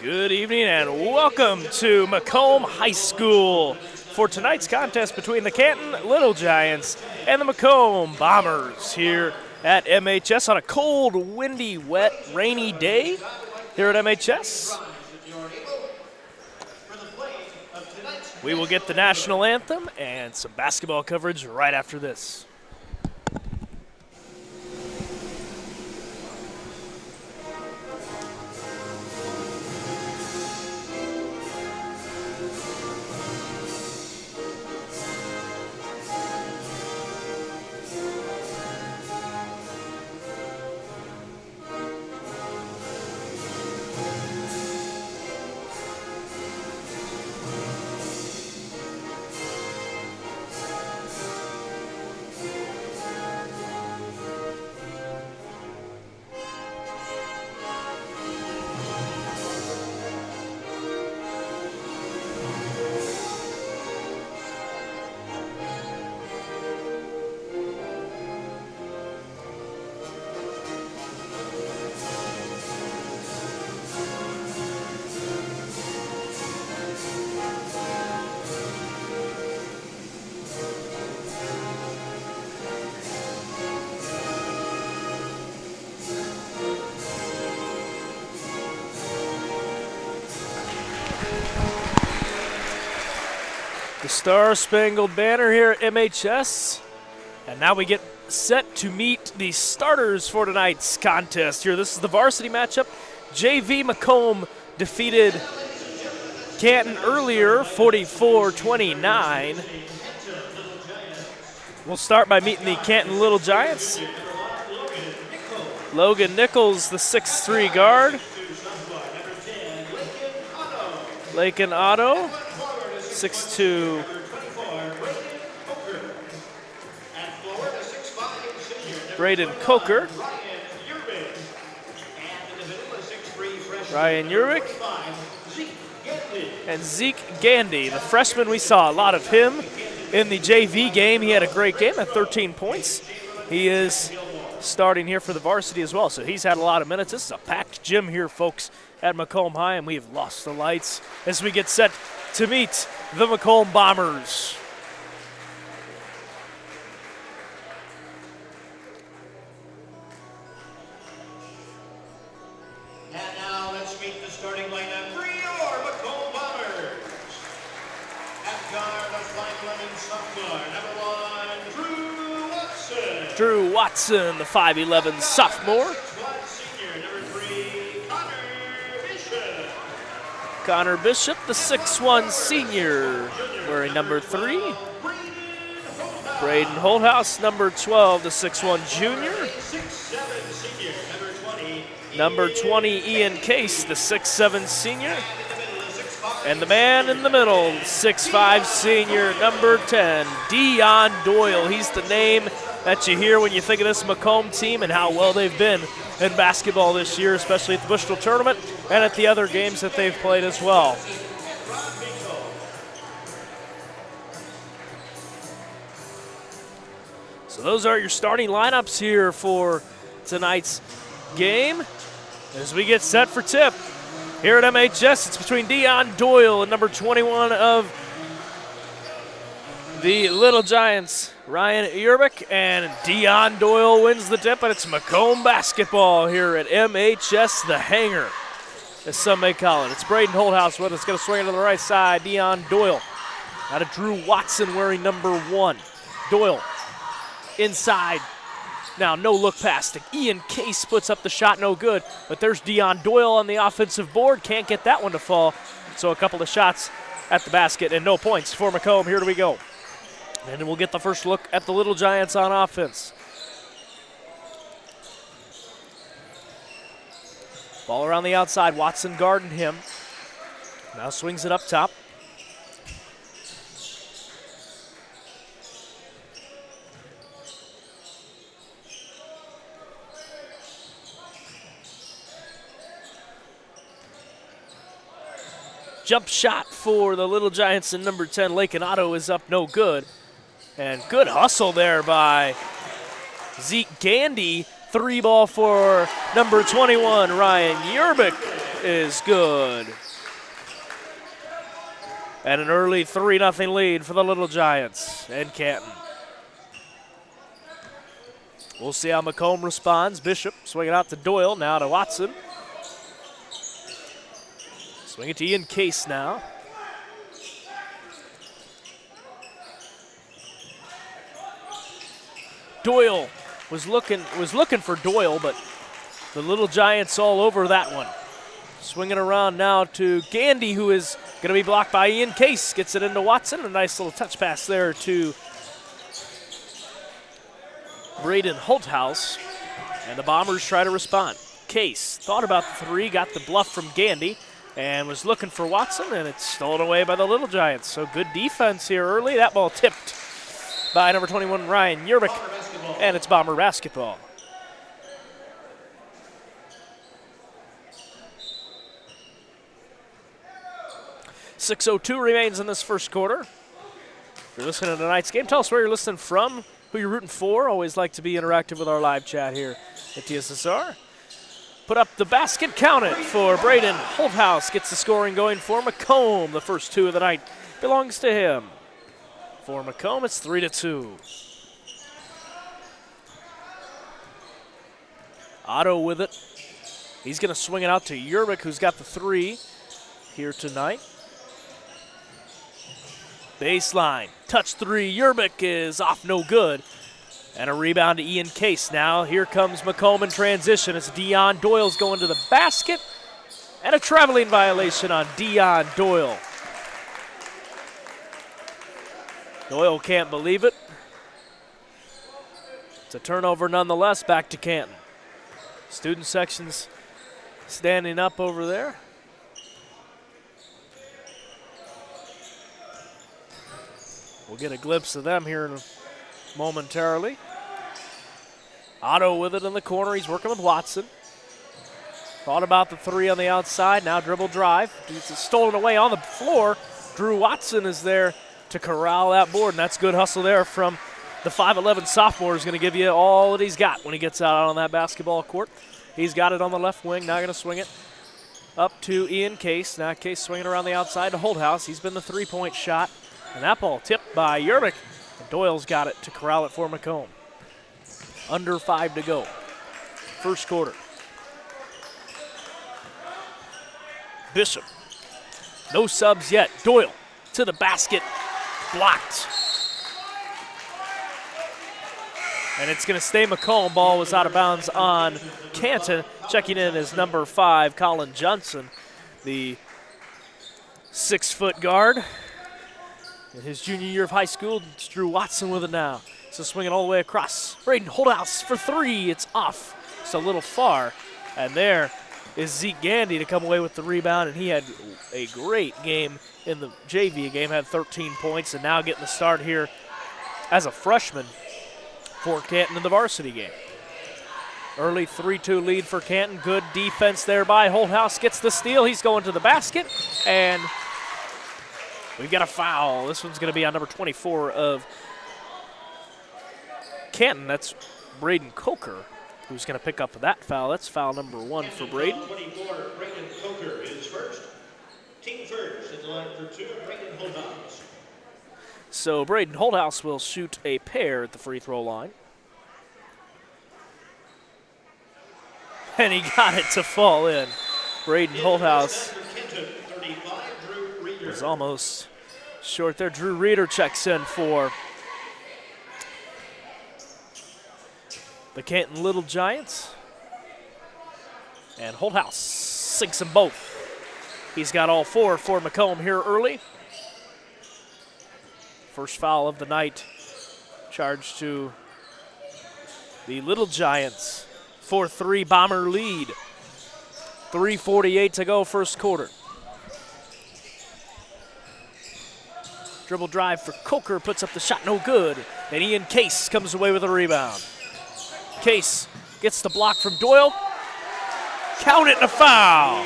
Good evening and welcome to Macomb High School for tonight's contest between the Canton Little Giants and the Macomb Bombers here at MHS on a cold, windy, wet, rainy day here at MHS. We will get the national anthem and some basketball coverage right after this. The Star-Spangled Banner here at MHS. And now we get set to meet the starters for tonight's contest here. This is the varsity matchup. JV Macomb defeated Canton earlier, 44-29. We'll start by meeting the Canton Little Giants. Logan Nichols, the 6'3 guard. Lakin Otto, 6'2". Braden Coker. Ryan Urich. And Zeke Gandy, the freshman. We saw a lot of him in the JV game. He had a great game at 13 points. He is starting here for the varsity as well, so he's had a lot of minutes. This is a packed gym here, folks, at Macomb High, and we have lost the lights as we get set to meet the Macomb Bombers. And now let's meet the starting lineup for your Macomb Bombers. At guard, the 5'11" sophomore, number 1, Drew Watson. Drew Watson, the 5'11" sophomore. Senior, number 3, Connor Bishop. Connor Bishop, the 6'1" senior, wearing number 3. Braden Holthouse, number 12, the 6'1" junior. 6'7" senior, number 20. Number 20, Ian Case, the 6'7" senior. And the man in the middle, 6'5" senior, number 10, Dion Doyle. He's the name that you hear when you think of this Macomb team and how well they've been in basketball this year, especially at the Bushnell tournament and at the other games that they've played as well. So those are your starting lineups here for tonight's game. As we get set for tip here at MHS, it's between Dion Doyle and number 21 of the Little Giants, Ryan Urich, and Dion Doyle wins the tip, and it's Macomb basketball here at MHS, the Hangar, as some may call it. It's Braden Holthouse with us, going to swing it to the right side. Dion Doyle out of Drew Watson wearing number 1. Doyle inside. Now, no look past it. Ian Case puts up the shot, no good. But there's Dion Doyle on the offensive board. Can't get that one to fall. So a couple of shots at the basket and no points for Macomb. Here we go. And we'll get the first look at the Little Giants on offense. Ball around the outside. Watson guarding him. Now swings it up top. Jump shot for the Little Giants, and number 10, Lakin Otto, is up no good. And good hustle there by Zeke Gandy. 3 ball for number 21, Ryan Urich. is good. And an early 3-0 lead for the Little Giants and Canton. We'll see how Macomb responds. Bishop swinging out to Doyle, now to Watson. Swing it to Ian Case now. Doyle was looking for Doyle, but the Little Giants all over that one. Swinging around now to Gandy, who is going to be blocked by Ian Case. Gets it into Watson. A nice little touch pass there to Braden Holthouse. And the Bombers try to respond. Case thought about the three, got the bluff from Gandy, and was looking for Watson, and it's stolen away by the Little Giants. So good defense here early. That ball tipped by number 21, Ryan Yerbick, and it's Bomber basketball. .6:02 remains in this first quarter. If you're listening to tonight's game, tell us where you're listening from, who you're rooting for. Always like to be interactive with our live chat here at TSSR. Put up the basket, count it for Braden Holthouse. Gets the scoring going for Macomb. The first two of the night belongs to him. For Macomb, it's 3-2. Otto with it. He's going to swing it out to Yerbick, who's got the three here tonight. Baseline, touch three. Yerbick is off, no good. And a rebound to Ian Case. Now here comes Macomb in transition as Dion Doyle's going to the basket. And a traveling violation on Dion Doyle. Doyle can't believe it. It's a turnover nonetheless, back to Canton. Student section's standing up over there. We'll get a glimpse of them here momentarily. Otto with it in the corner. He's working with Watson. Thought about the three on the outside. Now dribble drive. It's stolen away on the floor. Drew Watson is there to corral that board, and that's good hustle there from the 5'11 sophomore. Is going to give you all that he's got when he gets out on that basketball court. He's got it on the left wing. Now going to swing it up to Ian Case. Now Case swinging around the outside to Holthouse. He's been the three-point shot. And that ball tipped by Yerbick. Doyle's got it to corral it for Macomb. Under 5 to go. First quarter. Bishop. No subs yet. Doyle to the basket. Blocked. And it's going to stay Macomb. Ball was out of bounds on Canton. Checking in is number 5, Colin Johnson, the 6-foot guard. In his junior year of high school, it's Drew Watson with it now. So swinging all the way across. Braden Holthouse for three. It's off. It's a little far. And there is Zeke Gandy to come away with the rebound. And he had a great game in the JV game. Had 13 points and now getting the start here as a freshman for Canton in the varsity game. Early 3-2 lead for Canton. Good defense there by Holthouse. Gets the steal. He's going to the basket. And we've got a foul. This one's going to be on number 24 of Canton. That's Braden Coker, who's going to pick up that foul. That's foul number 1 for Braden. 24, Braden Coker is first. Team first at the line for 2, Braden Holthouse. So Braden Holthouse will shoot a pair at the free throw line. And he got it to fall in. Braden Holthouse was almost short there. Drew Reeder checks in for the Canton Little Giants. And Holthouse sinks them both. He's got all 4 for Macomb here early. First foul of the night charged to the Little Giants. 4-3 Bomber lead. 3:48 to go first quarter. Dribble drive for Coker, puts up the shot, no good. And Ian Case comes away with a rebound. Case gets the block from Doyle. Count it and a foul.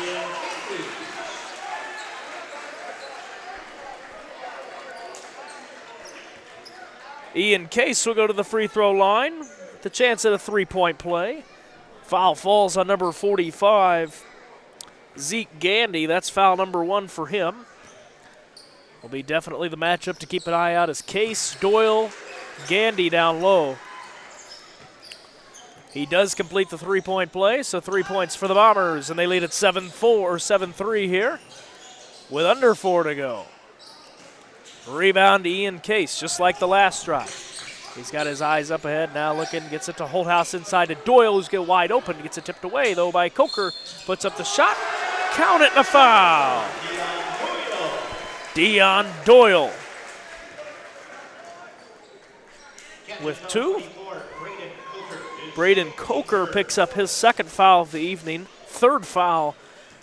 Ian Case will go to the free throw line. The chance at a 3-point play. Foul falls on number 45, Zeke Gandy. That's foul number 1 for him. Will be definitely the matchup to keep an eye out as Case, Doyle, Gandy down low. He does complete the 3-point play, so 3 points for the Bombers, and they lead at 7-4 or 7-3 here with under 4 to go. Rebound to Ian Case, just like the last drive. He's got his eyes up ahead, now looking, gets it to Holthouse inside to Doyle, who's get wide open, gets it tipped away, though, by Coker, puts up the shot, count it, and a foul. Dion Doyle with 2. Braden Coker picks up his 2nd foul of the evening, 3rd foul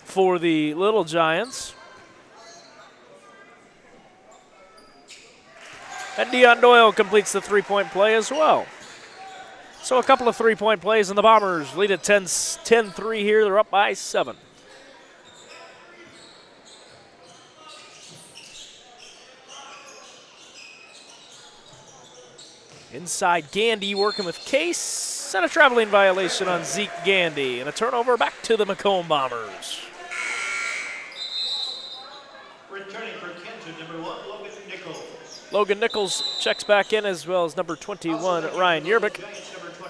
for the Little Giants. And Dion Doyle completes the 3-point play as well. So a couple of 3-point plays, and the Bombers lead at 10-3 here. They're up by 7. Inside Gandy working with Case, and a traveling violation on Zeke Gandy, and a turnover back to the Macomb Bombers. Returning for Canton, number 1, Logan Nichols. Logan Nichols checks back in, as well as number 21, Ryan Yerbick.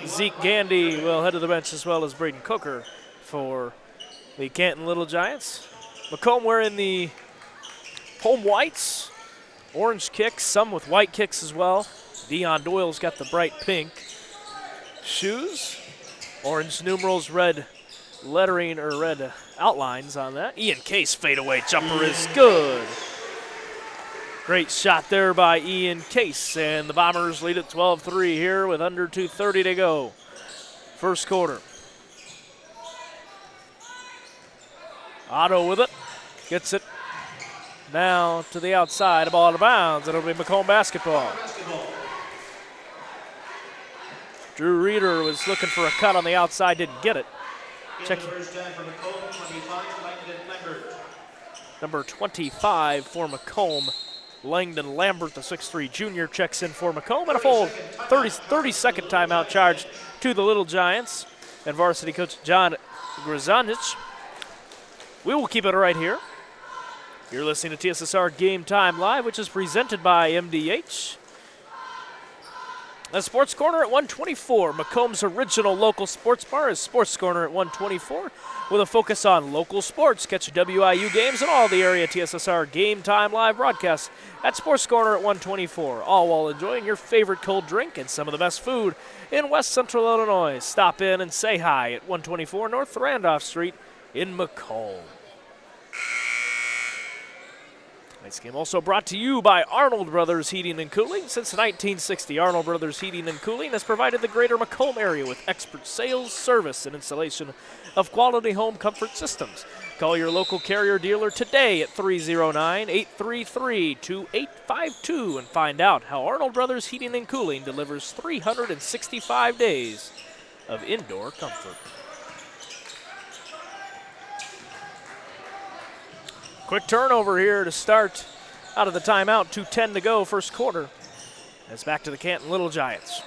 Zeke Gandy will head to the bench, as well as Braden Coker for the Canton Little Giants. Macomb wearing the home whites, orange kicks, some with white kicks as well. Dion Doyle's got the bright pink shoes, orange numerals, red lettering or red outlines on that. Ian Case fadeaway jumper is good. Great shot there by Ian Case, and the Bombers lead at 12-3 here with under 2:30 to go. First quarter. Otto with it, gets it now to the outside, a ball out of bounds. It'll be Macomb basketball. Drew Reeder was looking for a cut on the outside, didn't get it. Check. Number 25 for Macomb, Langdon Lambert, the 6'3 junior, checks in for Macomb, and a full 30-second timeout charged to the Little Giants and varsity coach John Grzanich. We will keep it right here. You're listening to TSSR Game Time Live, which is presented by MDH. The Sports Corner at 124. Macomb's original local sports bar is Sports Corner at 124 with a focus on local sports. Catch WIU games and all the area TSSR Game Time Live broadcasts at Sports Corner at 124, all while enjoying your favorite cold drink and some of the best food in West Central Illinois. Stop in and say hi at 124 North Randolph Street in Macomb. Tonight's game also brought to you by Arnold Brothers Heating and Cooling. Since 1960, Arnold Brothers Heating and Cooling has provided the greater Macomb area with expert sales, service, and installation of quality home comfort systems. Call your local Carrier dealer today at 309-833-2852 and find out how Arnold Brothers Heating and Cooling delivers 365 days of indoor comfort. Quick turnover here to start out of the timeout. 2:10 to go, first quarter. It's back to the Canton Little Giants.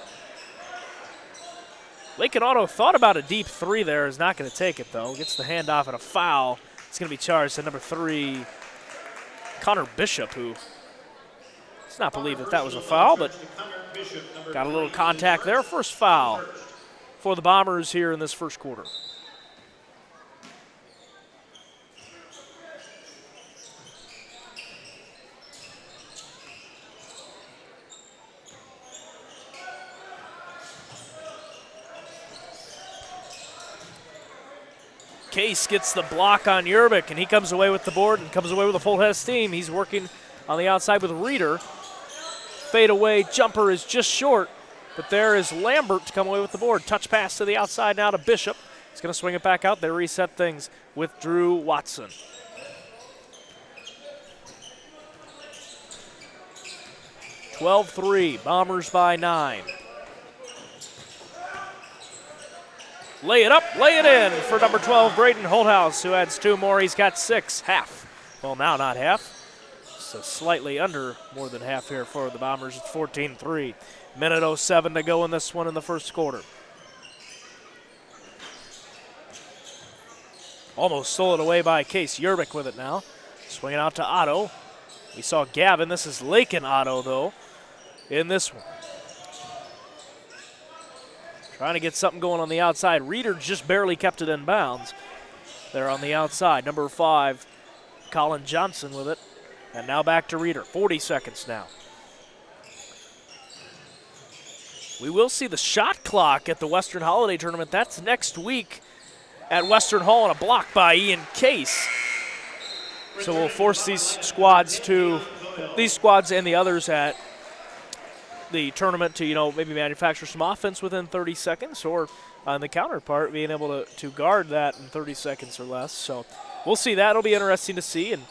Lakin Auto thought about a deep 3 there. Is not going to take it, though. Gets the handoff and a foul. It's going to be charged to number 3, Connor Bishop, who does not believe that was a foul, but got a little contact there. First foul for the Bombers here in this first quarter. Case gets the block on Yerbick, and he comes away with the board and comes away with a full head of steam. He's working on the outside with Reeder. Fadeaway jumper is just short, but there is Lambert to come away with the board. Touch pass to the outside now to Bishop. He's going to swing it back out. They reset things with Drew Watson. (12-3), Bombers by 9. Lay it up, lay it in for number 12, Braden Holthouse, who adds 2 more. He's got 6, half. Well, now not half. So slightly under more than half here for the Bombers. It's 14-3. Minute 07 to go in this one in the first quarter. Almost stolen away by Case Yerbick with it now. Swinging out to Otto. We saw Gavin. This is Lakin Otto, though, in this one. Trying to get something going on the outside. Reeder just barely kept it in bounds. There on the outside. Number 5, Colin Johnson with it. And now back to Reeder. 40 seconds now. We will see the shot clock at the Western Holiday Tournament. That's next week at Western Hall on a block by Ian Case. So we'll force these squads and the others at the tournament to, maybe manufacture some offense within 30 seconds, or on the counterpart, being able to guard that in 30 seconds or less. So we'll see that. It'll be interesting to see, and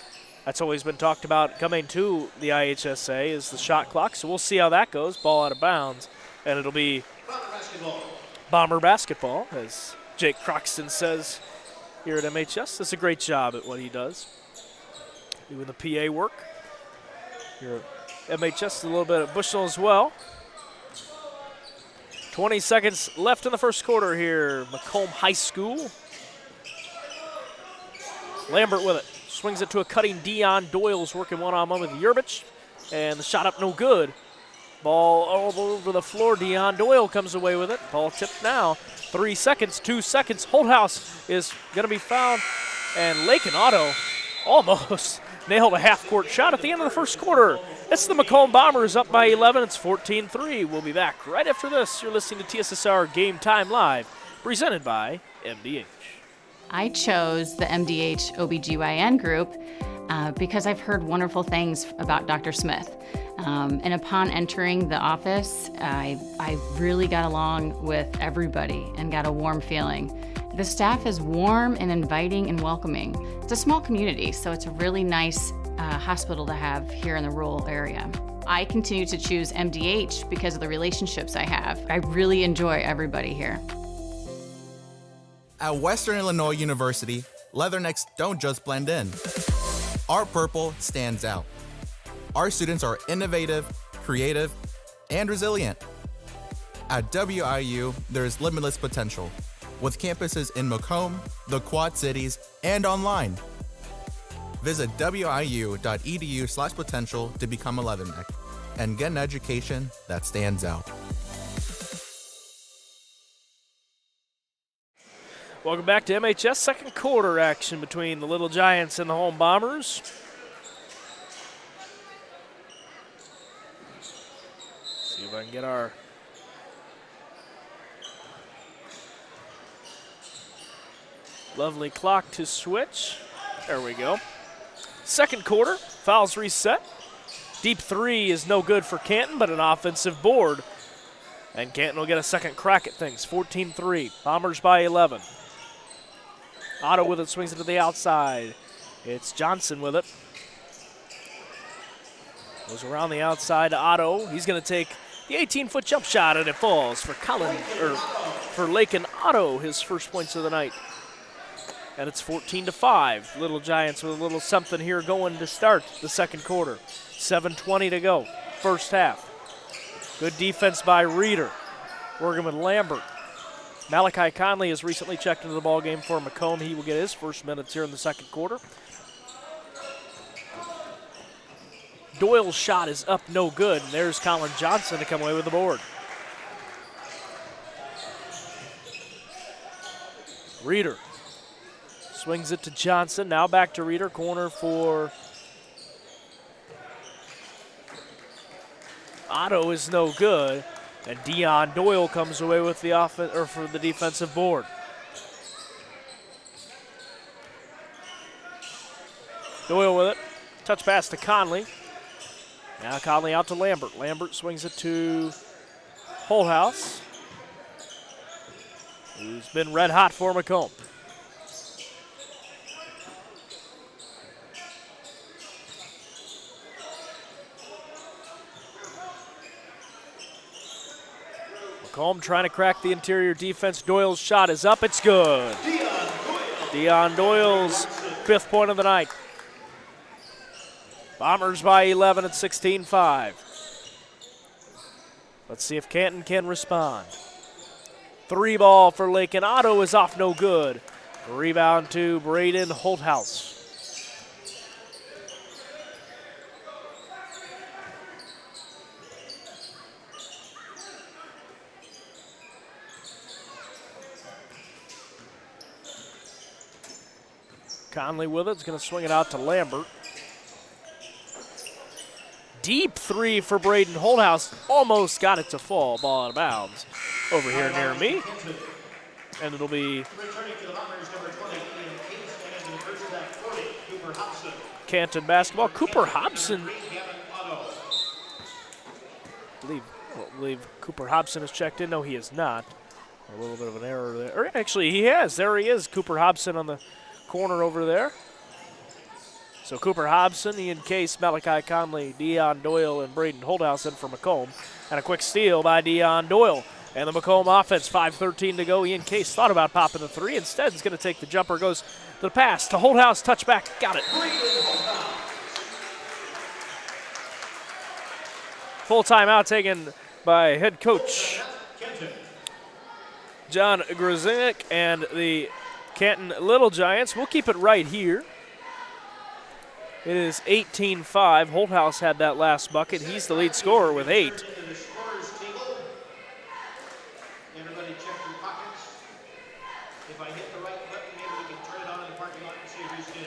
that's always been talked about coming to the IHSA is the shot clock. So we'll see how that goes. Ball out of bounds, and it'll be Bomber basketball, as Jake Croxton says here at MHS. Does a great job at what he does, doing the PA work. Here at MHS, a little bit at Bushnell as well. 20 seconds left in the first quarter here. Macomb High School. Lambert with it. Swings it to a cutting Dion Doyle's working one-on-one with Yerbich. And the shot up no good. Ball all over the floor. Dion Doyle comes away with it. Ball tipped now. 3 seconds, 2 seconds. Holthouse is going to be fouled. And Lakin Otto almost nailed a half-court shot at the end of the first quarter. It's the Macomb Bombers up by 11. It's 14-3. We'll be back right after this. You're listening to TSSR Game Time Live, presented by MDH. I chose the MDH OBGYN group because I've heard wonderful things about Dr. Smith. And upon entering the office, I really got along with everybody and got a warm feeling. The staff is warm and inviting and welcoming. It's a small community, so it's a really nice hospital to have here in the rural area. I continue to choose MDH because of the relationships I have. I really enjoy everybody here. At Western Illinois University, Leathernecks don't just blend in. Our purple stands out. Our students are innovative, creative, and resilient. At WIU, there's limitless potential, with campuses in Macomb, the Quad Cities, and online. Visit wiu.edu/potential to become a Leatherneck and get an education that stands out. Welcome back to MHS second quarter action between the Little Giants and the Home Bombers. See if I can get our lovely clock to switch. There we go. Second quarter, fouls reset. Deep three is no good for Canton, but an offensive board. And Canton will get a second crack at things. 14-3, Bombers by 11. Otto with it, swings it to the outside. It's Johnson with it. Goes around the outside to Otto. He's going to take the 18-foot jump shot, and it falls for Lakin Otto, his first points of the night. And it's 14-5. Little Giants with a little something here going to start the second quarter. 7:20 to go, first half. Good defense by Reeder. Working with Lambert. Malachi Conley has recently checked into the ballgame for Macomb. He will get his first minutes here in the second quarter. Doyle's shot is up no good, and there's Colin Johnson to come away with the board. Reeder swings it to Johnson. Now back to Reeder. Corner for Otto is no good. And Dion Doyle comes away with the for the defensive board. Doyle with it. Touch pass to Conley. Now Conley out to Lambert. Lambert swings it to Holthouse, who's been red hot for Macomb. Macomb trying to crack the interior defense. Doyle's shot is up. It's good. Dion Doyle's fifth point of the night. Bombers by 11 at 16-5. Let's see if Canton can respond. Three ball for Lakin. Otto is off no good. Rebound to Braden Holthouse. Conley with it. It's going to swing it out to Lambert. Deep three for Braden Holthouse. Almost got it to fall. Ball out of bounds over here near me. And it'll be Canton basketball. Cooper Hobson. I believe Cooper Hobson is checked in. No, he is not. A little bit of an error there. Or actually, he has. There he is. Cooper Hobson on the corner over there. So Cooper Hobson, Ian Case, Malachi Conley, Deion Doyle, and Braden Holthouse in for Macomb. And a quick steal by Deion Doyle. And the Macomb offense, 5:13 to go. Ian Case thought about popping the three. Instead, he's going to take the jumper, goes to the pass to Holthouse, touchback, got it. Full timeout taken by head coach John Grzynek and the Canton Little Giants. We'll keep it right here. It is 18-5. Holthouse had that last bucket. He's the lead scorer with 8. Everybody check your pockets. If I hit the right button, maybe we can turn it on in the parking lot and see who's good.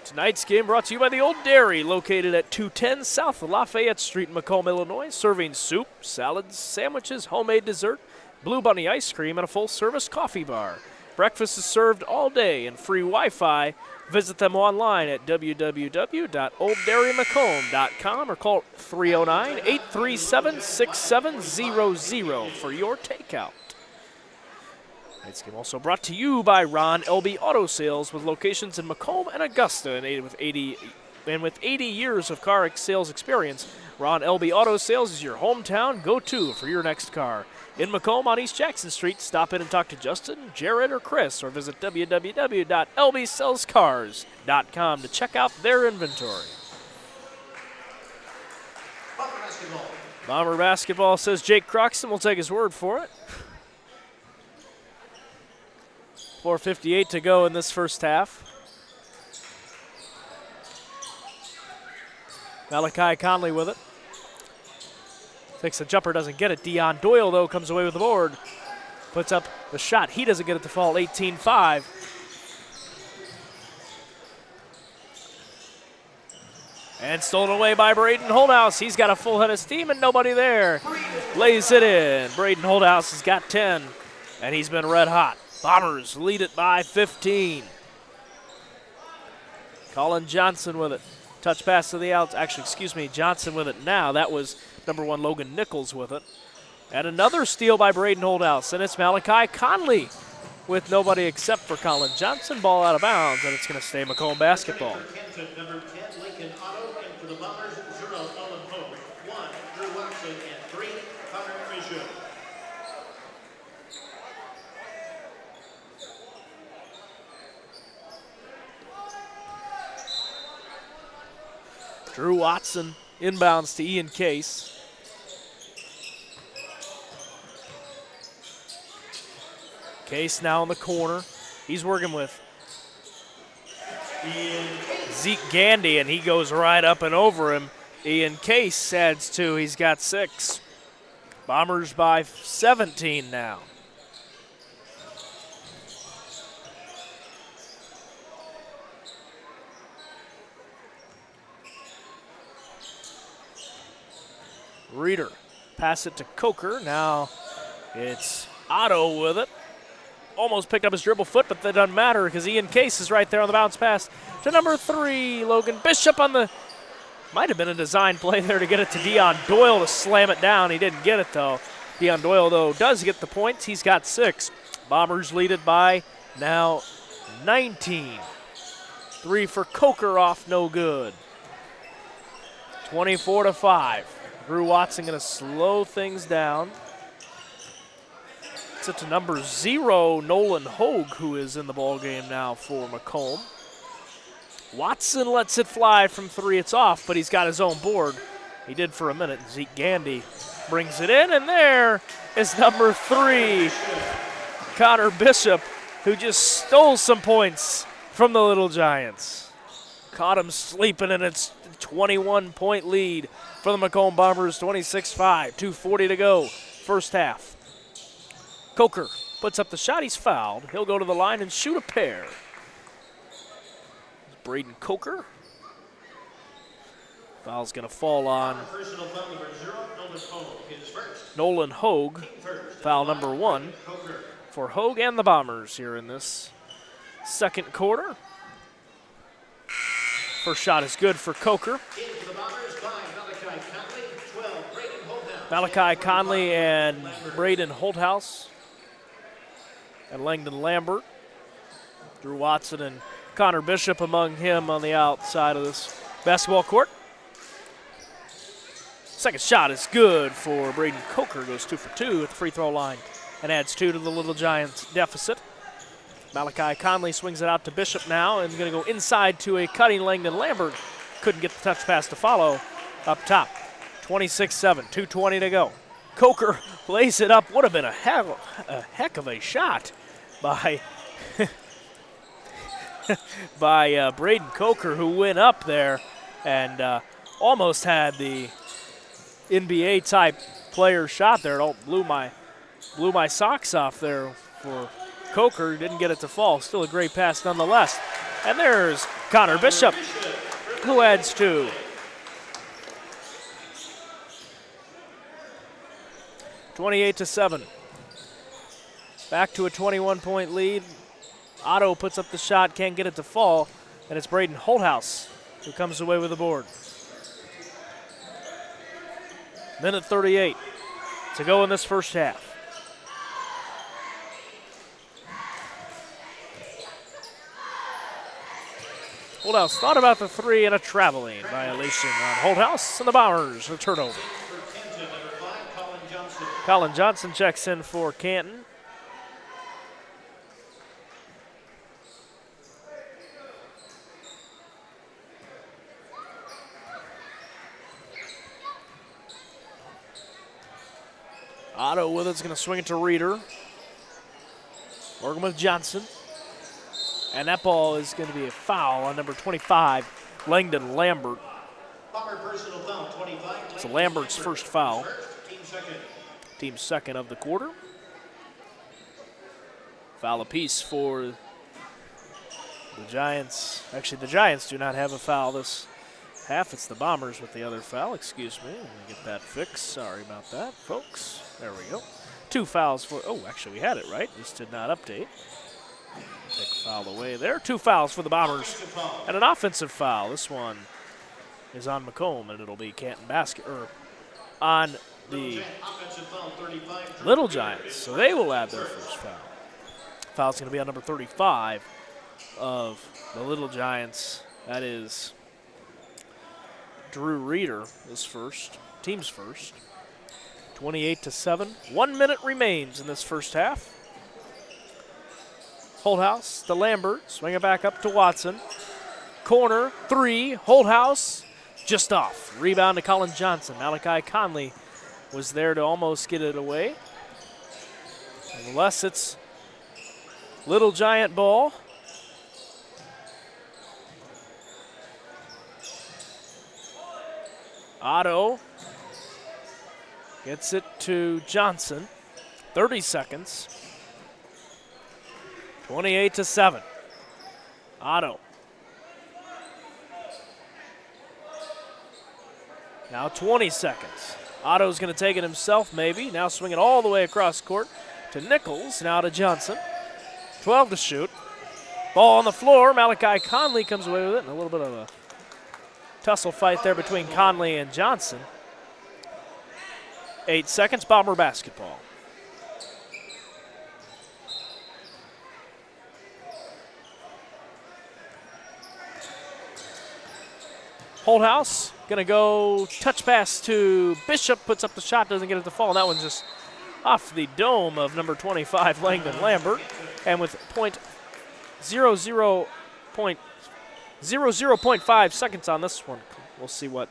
Tonight's game brought to you by the Old Dairy, located at 210 South Lafayette Street in Macomb, Illinois, serving soup, salads, sandwiches, homemade dessert, Blue Bunny ice cream, and a full-service coffee bar. Breakfast is served all day and free Wi-Fi. Visit them online at www.olddairymacomb.com or call 309-837-6700 for your takeout. Tonight's game also brought to you by Ron Elby Auto Sales with locations in Macomb and Augusta, and with 80 years of car sales experience, Ron Elby Auto Sales is your hometown go-to for your next car. In Macomb on East Jackson Street, stop in and talk to Justin, Jared, or Chris, or visit www.lbsellscars.com to check out their inventory. Bomber basketball, says Jake Croxton. We'll take his word for it. 4:58 to go in this first half. Malachi Conley with it. Takes the jumper, doesn't get it. Deion Doyle, though, comes away with the board. Puts up the shot. He doesn't get it to fall. 18-5. And stolen away by Braden Holthouse. He's got a full head of steam and nobody there. Lays it in. Braden Holthouse has got 10, and he's been red hot. Bombers lead it by 15. Colin Johnson with it. Touch pass to the outs. Actually, excuse me, Johnson with it now. That was number 1 Logan Nichols with it. And another steal by Braden Holthouse. And it's Malachi Conley with nobody except for Colin Johnson. Ball out of bounds, and it's going to stay Macomb basketball. Number 10, Lincoln Otto, and for the Bombers, 0, Owen Hope, 1, Drew Watson, and 3, Connor Bishop. Drew Watson inbounds to Ian Case. Case now in the corner. He's working with Zeke Gandy, and he goes right up and over him. Ian Case adds 2. He's got 6. Bombers by 17 now. Reeder, pass it to Coker. Now it's Otto with it. Almost picked up his dribble foot, but that doesn't matter because Ian Case is right there on the bounce pass to number 3, Logan Bishop on the, might have been a design play there to get it to Deion Doyle to slam it down. He didn't get it though. Deion Doyle though does get the points. He's got 6. Bombers lead it by now 19. 3 for Coker off, no good. 24-5. Drew Watson going to slow things down. It's up to number 0, Nolan Hogue, who is in the ball game now for Macomb. Watson lets it fly from 3. It's off, but he's got his own board. He did for a minute. Zeke Gandy brings it in, and there is number 3, Connor Bishop, who just stole some points from the Little Giants. Caught him sleeping, and it's a 21-point lead for the Macomb Bombers, 26-5, 2:40 to go, first half. Coker puts up the shot. He's fouled. He'll go to the line and shoot a pair. Braden Coker. Foul's going to fall on Nolan Hogue. Foul number 1 for Hogue and the Bombers here in this second quarter. First shot is good for Coker. Malachi Conley and Braden Holthouse. And Langdon Lambert. Drew Watson and Connor Bishop among him on the outside of this basketball court. Second shot is good for Braden Coker. Goes 2 for 2 at the free throw line and adds 2 to the Little Giants deficit. Malachi Conley swings it out to Bishop now and going to go inside to a cutting Langdon Lambert. Couldn't get the touch pass to follow up top. 26-7, 2:20 to go. Coker lays it up. Would have been a heck of a shot by by Braden Coker, who went up there and almost had the NBA-type player shot there. It blew my socks off there for Coker. Didn't get it to fall. Still a great pass nonetheless. And there's Connor Bishop, who adds 2. (28-7). Back to a 21-point lead. Otto puts up the shot, can't get it to fall, and it's Braden Holthouse who comes away with the board. Minute 38 to go in this first half. Holthouse thought about the 3 and a traveling violation on Holthouse, and the Bombers a turnover. Colin Johnson checks in for Canton. Otto with it's going to swing it to Reeder. Working with Johnson. And that ball is going to be a foul on number 25, Langdon Lambert. So Lambert's first foul. Team second of the quarter. Foul apiece for the Giants. Actually, the Giants do not have a foul this half. It's the Bombers with the other foul. Excuse me. Let me get that fixed. Sorry about that, folks. There we go. 2 fouls for, oh, actually we had it right. This did not update. Take a foul away there. 2 fouls for the Bombers and an offensive foul. This one is on Macomb, and it'll be Canton basket, or on the Little Giants. So they will add their first foul. Foul's going to be on number 35 of the Little Giants. That is Drew Reeder, his first, team's first. 28-7. 1 minute remains in this first half. Holthouse to Lambert, swing it back up to Watson. Corner, 3, Holthouse, just off. Rebound to Colin Johnson. Malachi Conley was there to almost get it away. Unless it's Little Giant ball. Otto gets it to Johnson. 30 seconds. 28-7. Otto. Now 20 seconds. Otto's going to take it himself, maybe. Now swing it all the way across court to Nichols. Now to Johnson. 12 to shoot. Ball on the floor. Malachi Conley comes away with it. And a little bit of a tussle fight there between Conley and Johnson. 8 seconds. Bomber basketball. Holthouse going to go touch pass to Bishop, puts up the shot, doesn't get it to fall. And that one's just off the dome of number 25, Langdon Lambert. And with 0.5 seconds on this one. We'll see what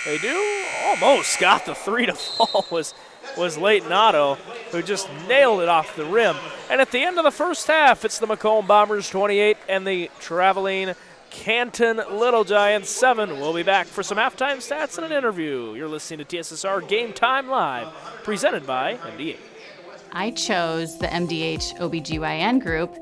they do. Almost got the 3 to fall was Leighton Otto, who just nailed it off the rim. And at the end of the first half, it's the Macomb Bombers 28 and the traveling Canton Little Giants 7. We'll be back for some halftime stats and an interview. You're listening to TSSR Game Time Live, presented by MDH. I chose the MDH OBGYN group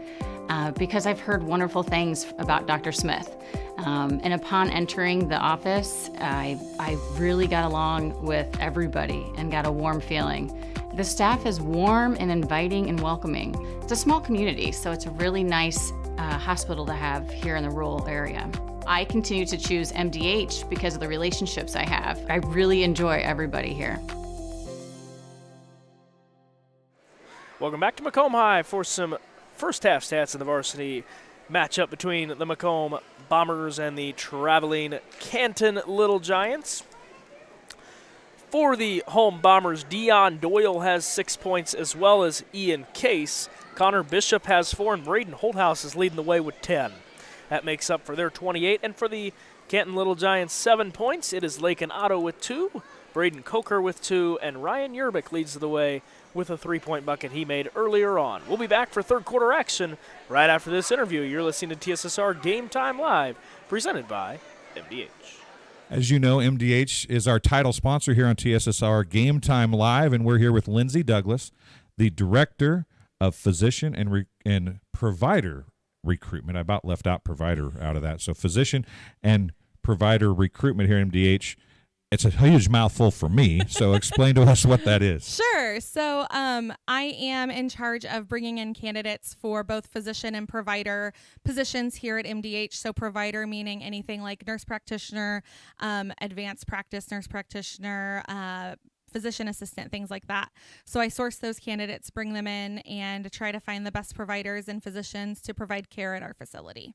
because I've heard wonderful things about Dr. Smith. And upon entering the office, I really got along with everybody and got a warm feeling. The staff is warm and inviting and welcoming. It's a small community, so it's a really nice hospital to have here in the rural area. I continue to choose MDH because of the relationships I have. I really enjoy everybody here. Welcome back to Macomb High for some first half stats in the varsity matchup between the Macomb Bombers and the traveling Canton Little Giants. For the home Bombers, Dion Doyle has 6 points, as well as Ian Case. Connor Bishop has 4, and Braden Holthouse is leading the way with 10. That makes up for their 28. And for the Canton Little Giants, 7 points. It is Lakin Otto with 2, Braden Coker with 2, and Ryan Yerbick leads the way with a 3-point bucket he made earlier on. We'll be back for third quarter action right after this interview. You're listening to TSSR Game Time Live, presented by MDH. As you know, MDH is our title sponsor here on TSSR Game Time Live, and we're here with Lindsay Douglas, the Director of Physician and Provider Recruitment. I about left out provider out of that. So Physician and Provider Recruitment here at MDH. It's a huge mouthful for me, so explain to us what that is. Sure. So I am in charge of bringing in candidates for both physician and provider positions here at MDH. So provider meaning anything like nurse practitioner, advanced practice nurse practitioner, physician assistant, things like that. So I source those candidates, bring them in, and try to find the best providers and physicians to provide care at our facility.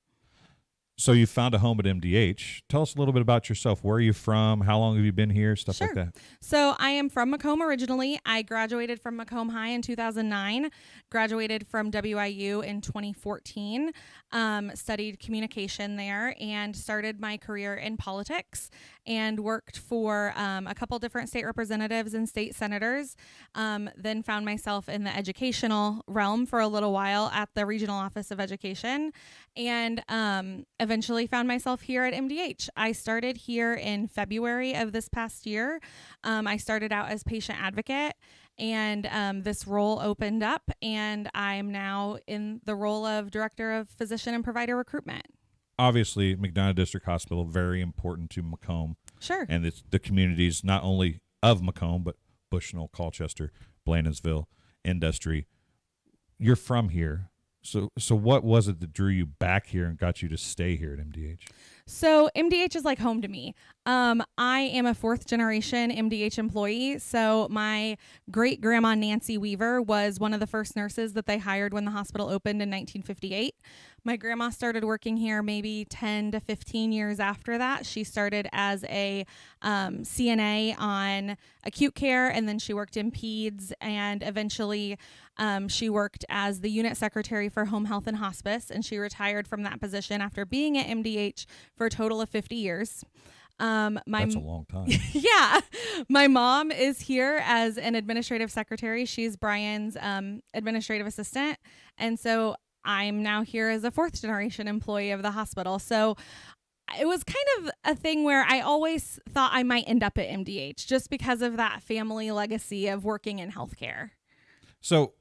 So you found a home at MDH. Tell us a little bit about yourself. Where are you from? How long have you been here? Stuff Sure. like that. So I am from Macomb originally. I graduated from Macomb High in 2009, graduated from WIU in 2014, studied communication there, and started my career in politics and worked for a couple different state representatives and state senators. Then found myself in the educational realm for a little while at the Regional Office of Education, and eventually found myself here at MDH. I started here in February of this past year. I started out as patient advocate, and this role opened up, and I'm now in the role of Director of Physician and Provider Recruitment. Obviously, McDonough District Hospital, very important to Macomb. Sure. And it's the communities not only of Macomb, but Bushnell, Colchester, Blandonsville, Industry. You're from here. So what was it that drew you back here and got you to stay here at MDH? So MDH is like home to me. I am a 4th generation MDH employee. So my great grandma Nancy Weaver was one of the first nurses that they hired when the hospital opened in 1958. My grandma started working here maybe 10 to 15 years after that. She started as a CNA on acute care, and then she worked in peds, and eventually she worked as the unit secretary for home health and hospice, and she retired from that position after being at MDH for a total of 50 years. That's a long time. Yeah. My mom is here as an administrative secretary. She's Brian's administrative assistant. And so I'm now here as a 4th generation employee of the hospital. So it was kind of a thing where I always thought I might end up at MDH just because of that family legacy of working in healthcare. So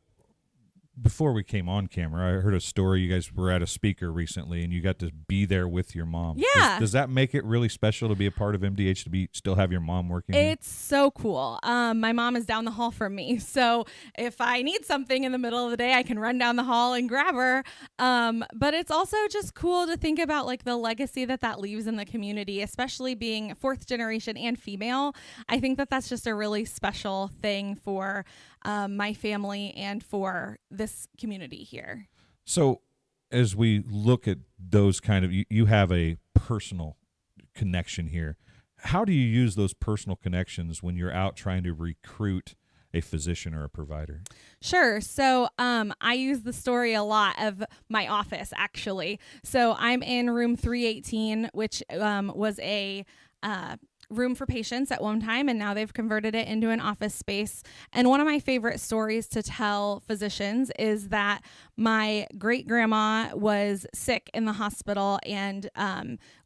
before we came on camera, I heard a story. You guys were at a speaker recently, and you got to be there with your mom. Yeah. Does that make it really special to be a part of MDH, to still have your mom working here? It's so cool. My mom is down the hall from me. So if I need something in the middle of the day, I can run down the hall and grab her. But it's also just cool to think about like the legacy that leaves in the community, especially being 4th generation and female. I think that's just a really special thing for my family and for this community here. So as we look at those kind of, you have a personal connection here. How do you use those personal connections when you're out trying to recruit a physician or a provider? Sure. So I use the story a lot of my office, actually. So I'm in room 318, which was a room for patients at one time, and now they've converted it into an office space. And one of my favorite stories to tell physicians is that my great grandma was sick in the hospital and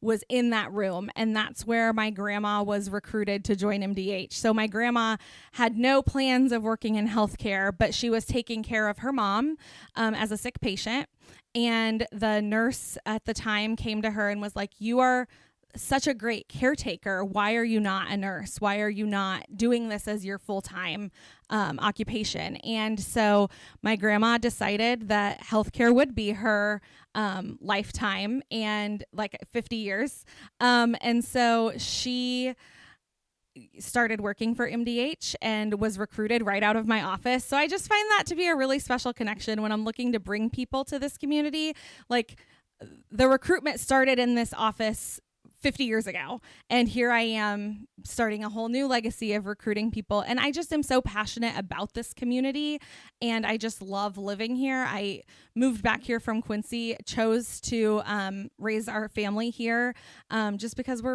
was in that room, and that's where my grandma was recruited to join MDH. So my grandma had no plans of working in healthcare, but she was taking care of her mom as a sick patient. And the nurse at the time came to her and was like, "You are such a great caretaker. Why are you not a nurse? Why are you not doing this as your full-time occupation?" And so my grandma decided that healthcare would be her lifetime and like 50 years. And so she started working for MDH and was recruited right out of my office. So I just find that to be a really special connection when I'm looking to bring people to this community. Like, the recruitment started in this office 50 years ago, and here I am starting a whole new legacy of recruiting people. And I just am so passionate about this community, and I just love living here. I moved back here from Quincy, chose to raise our family here just because we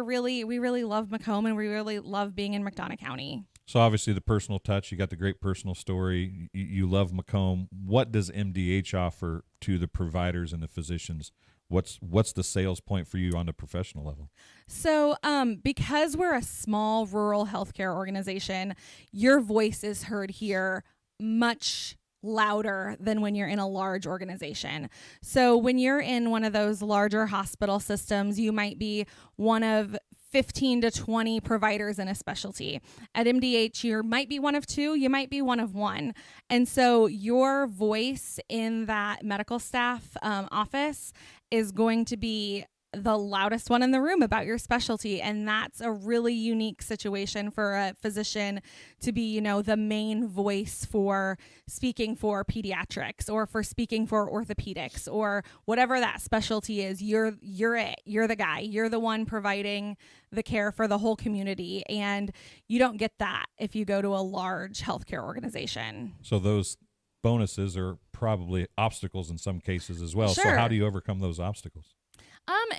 really love Macomb, and we really love being in McDonough County. So obviously the personal touch, you got the great personal story, you love Macomb. What does MDH offer to the providers and the physicians? What's the sales point for you on the professional level? So because we're a small rural healthcare organization, your voice is heard here much louder than when you're in a large organization. So when you're in one of those larger hospital systems, you might be one of 15 to 20 providers in a specialty. At MDH, you might be one of 2, you might be one of 1. And so your voice in that medical staff office is going to be the loudest one in the room about your specialty. And that's a really unique situation for a physician to be, the main voice for speaking for pediatrics or for speaking for orthopedics or whatever that specialty is. You're it. You're the guy. You're the one providing the care for the whole community. And you don't get that if you go to a large healthcare organization. So those bonuses are probably obstacles in some cases as well. Sure. So how do you overcome those obstacles?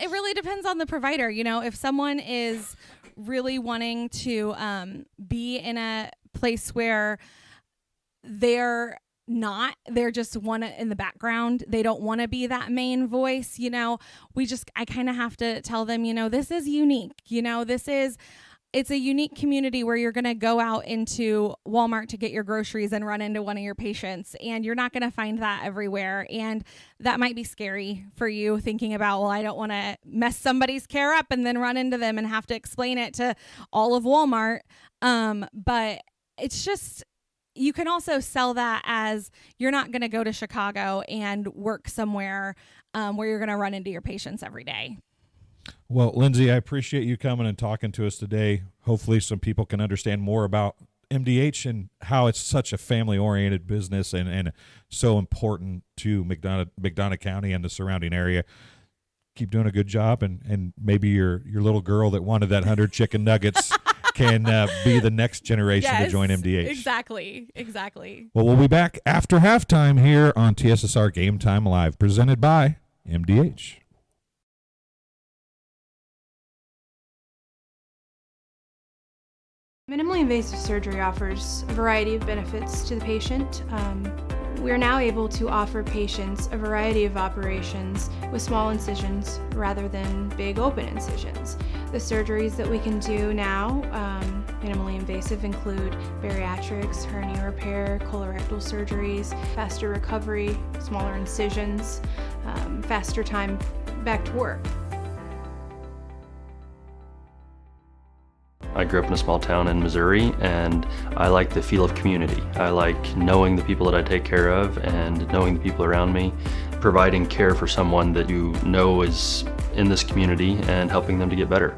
It really depends on the provider. If someone is really wanting to be in a place where they're just in the background, they don't want to be that main voice, I kind of have to tell them, this is unique. It's a unique community where you're going to go out into Walmart to get your groceries and run into one of your patients, and you're not going to find that everywhere. And that might be scary for you, thinking about, well, I don't want to mess somebody's care up and then run into them and have to explain it to all of Walmart. But it's just, you can also sell that as you're not going to go to Chicago and work somewhere where you're going to run into your patients every day. Well, Lindsay, I appreciate you coming and talking to us today. Hopefully some people can understand more about MDH and how it's such a family-oriented business and so important to McDonough County and the surrounding area. Keep doing a good job, and maybe your little girl that wanted that 100 chicken nuggets can be the next generation to join MDH. Exactly. Well, we'll be back after halftime here on TSSR Game Time Live, presented by MDH. Minimally invasive surgery offers a variety of benefits to the patient. We are now able to offer patients a variety of operations with small incisions rather than big open incisions. The surgeries that we can do now, minimally invasive, include bariatrics, hernia repair, colorectal surgeries, faster recovery, smaller incisions, faster time back to work. I grew up in a small town in Missouri, and I like the feel of community. I like knowing the people that I take care of and knowing the people around me, providing care for someone that you know is in this community and helping them to get better.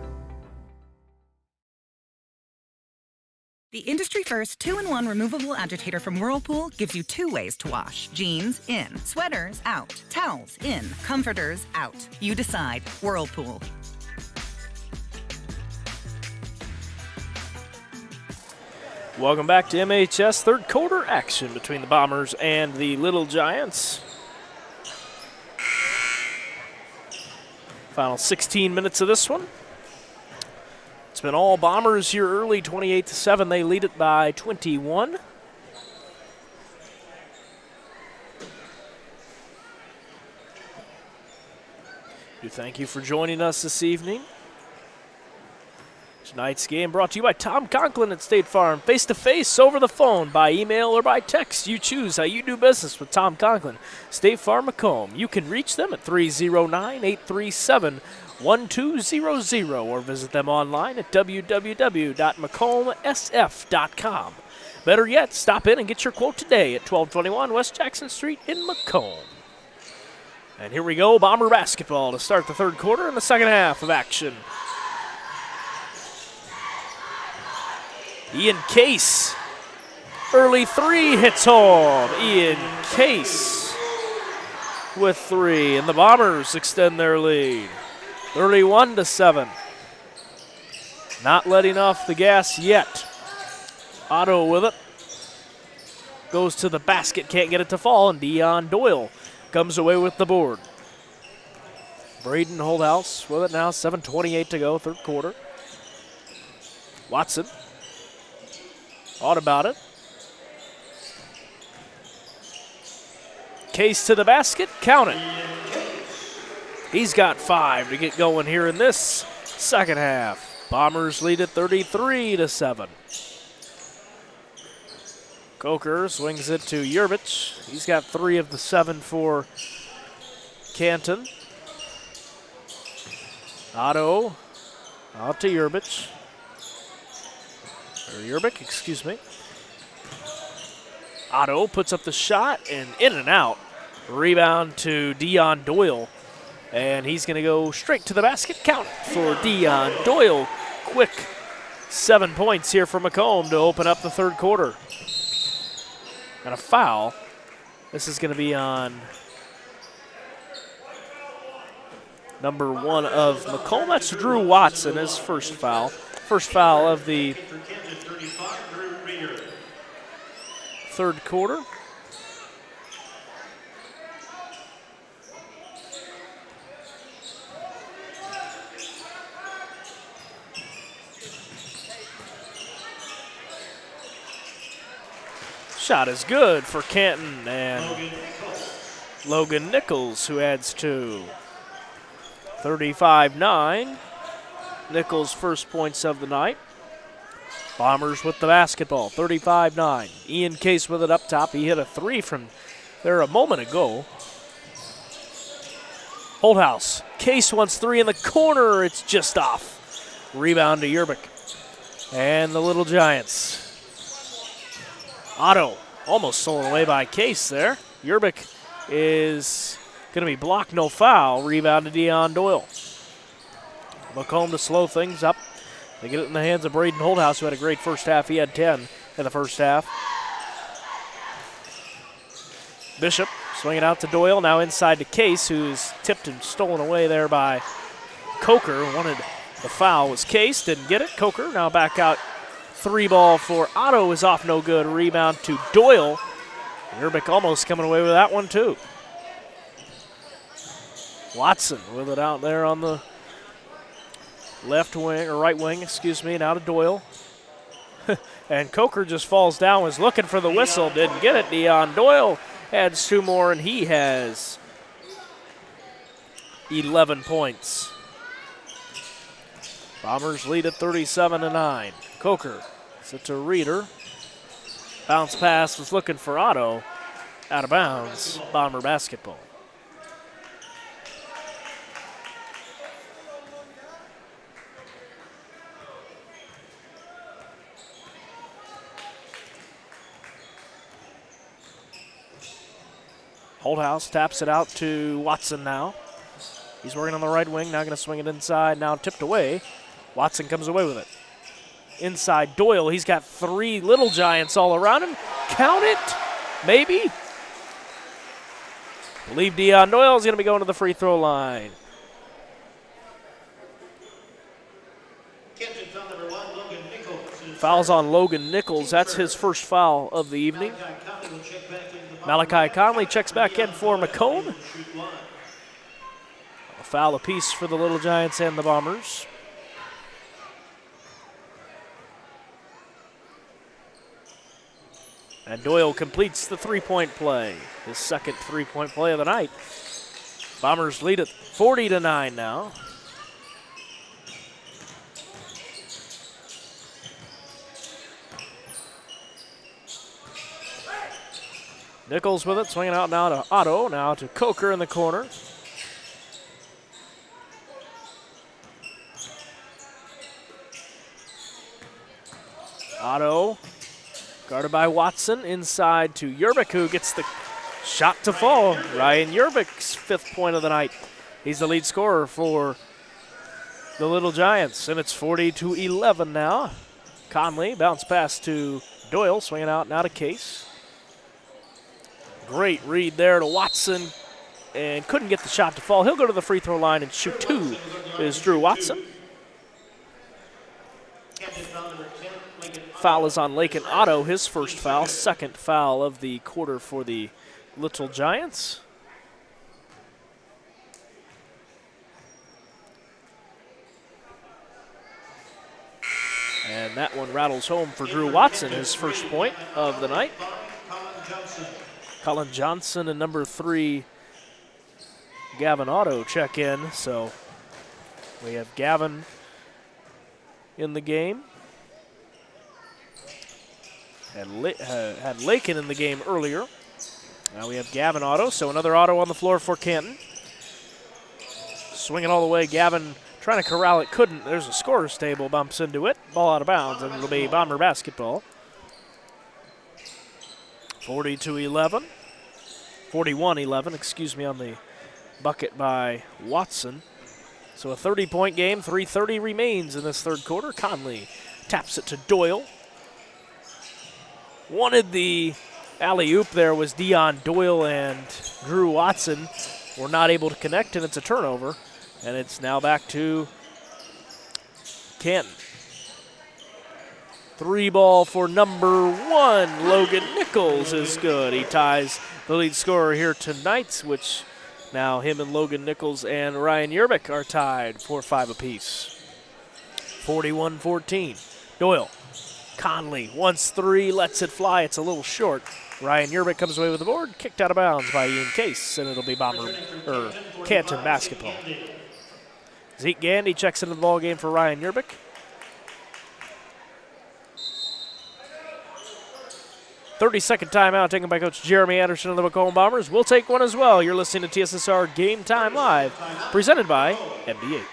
The industry-first 2-in-1 removable agitator from Whirlpool gives you 2 ways to wash. Jeans, in. Sweaters, out. Towels, in. Comforters, out. You decide. Whirlpool. Welcome back to MHS third quarter action between the Bombers and the Little Giants. Final 16 minutes of this one. It's been all Bombers here early, 28-7. They lead it by 21. Thank you for joining us this evening. Tonight's game brought to you by Tom Conklin at State Farm. Face-to-face, over the phone, by email, or by text. You choose how you do business with Tom Conklin. State Farm Macomb. You can reach them at 309-837-1200 or visit them online at www.macombsf.com. Better yet, stop in and get your quote today at 1221 West Jackson Street in Macomb. And here we go, Bomber basketball to start the third quarter and the second half of action. Ian Case, early three, hits home. Ian Case with three, and the Bombers extend their lead, 31-7. Not letting off the gas yet. Otto with it. Goes to the basket, can't get it to fall, and Dion Doyle comes away with the board. Braden Holthouse with it now, 7:28 to go, third quarter. Watson. Thought about it. Case to the basket, count it. He's got 5 to get going here in this second half. Bombers lead at 33-7. Coker swings it to Yerbich. He's got 3 of the 7 for Canton. Otto out to Yerbich. Or Yerbich, excuse me. Otto puts up the shot and in and out. Rebound to Dion Doyle. And he's going to go straight to the basket. Count it for Dion Doyle. Quick 7 points here for Macomb to open up the third quarter. And a foul. This is going to be on number 1 of Macomb. That's Drew Watson, his first foul. First foul of the third quarter. Shot is good for Canton and Logan Nichols, who adds 2. 35-9. Nichols' first points of the night. Bombers with the basketball, 35-9. Ian Case with it up top. He hit a 3 from there a moment ago. Holthouse. Case wants 3 in the corner. It's just off. Rebound to Yerbich. And the Little Giants. Otto almost stolen away by Case there. Yerbich is going to be blocked, no foul. Rebound to Dion Doyle. Macomb to slow things up. They get it in the hands of Braden Holthouse, who had a great first half. He had 10 in the first half. Bishop swinging out to Doyle, now inside to Case, who's tipped and stolen away there by Coker. Wanted the foul, was Case, didn't get it. Coker now back out. 3 ball for Otto is off, no good. Rebound to Doyle. Yerbich almost coming away with that one too. Watson with it out there on the left wing, or right wing, excuse me, now to Doyle. And Coker just falls down, was looking for the whistle, didn't get it. Dion Doyle adds 2 more, and he has 11 points. Bombers lead at 37-9. Coker sits to Reeder. Bounce pass was looking for Otto. Out of bounds. Bomber basketball. Holthouse taps it out to Watson now. He's working on the right wing, now going to swing it inside, now tipped away. Watson comes away with it. Inside Doyle, he's got 3 Little Giants all around him. Count it, maybe. Believe Dion Doyle is going to be going to the free throw line. Canton foul number 1, Logan Nichols. Fouls on Logan Nichols. That's his first foul of the evening. Malachi Conley checks back in for Macomb. A foul apiece for the Little Giants and the Bombers. And Doyle completes the three-point play, his second three-point play of the night. Bombers lead it 40-9 now. Nichols with it, swinging out now to Otto, now to Coker in the corner. Otto, guarded by Watson, inside to Yerbick, who gets the shot to fall. Ryan Yerbick's fifth point of the night. He's the lead scorer for the Little Giants, and it's 40-11 now. Conley, bounce pass to Doyle, swinging out now to Case. Great read there to Watson, and couldn't get the shot to fall. He'll go to the free throw line and shoot two, is Drew Watson. Foul is on Lakin Otto, his first foul, second foul of the quarter for the Little Giants. And that one rattles home for Drew Watson, his first point of the night. Cullen Johnson and number 3, Gavin Otto check in. So we have Gavin in the game. Had Lakin in the game earlier. Now we have Gavin Otto, so another Otto on the floor for Canton. Swinging all the way, Gavin trying to corral it, couldn't. There's a scorer's table, bumps into it. Ball out of bounds, and it'll be Bomber basketball. 41-11, excuse me, on the bucket by Watson. So a 30-point game, 3:30 remains in this third quarter. Conley taps it to Doyle. Wanted the alley-oop there was Dion Doyle, and Drew Watson were not able to connect, and it's a turnover. And it's now back to Canton. 3 ball for number 1, Logan Nichols is good. He ties the lead scorer here tonight, which now him and Logan Nichols and Ryan Yerbick are tied for 5 apiece. 41-14. Doyle, Conley, wants 3, lets it fly. It's a little short. Ryan Yerbick comes away with the board, kicked out of bounds by Ian Case, and it'll be Canton basketball. Zeke Gandy checks into the ball game for Ryan Yerbick. Thirty-second timeout taken by Coach Jeremy Anderson of the Macomb Bombers. We'll take one as well. You're listening to TSSR Game Time Live, presented by MDH.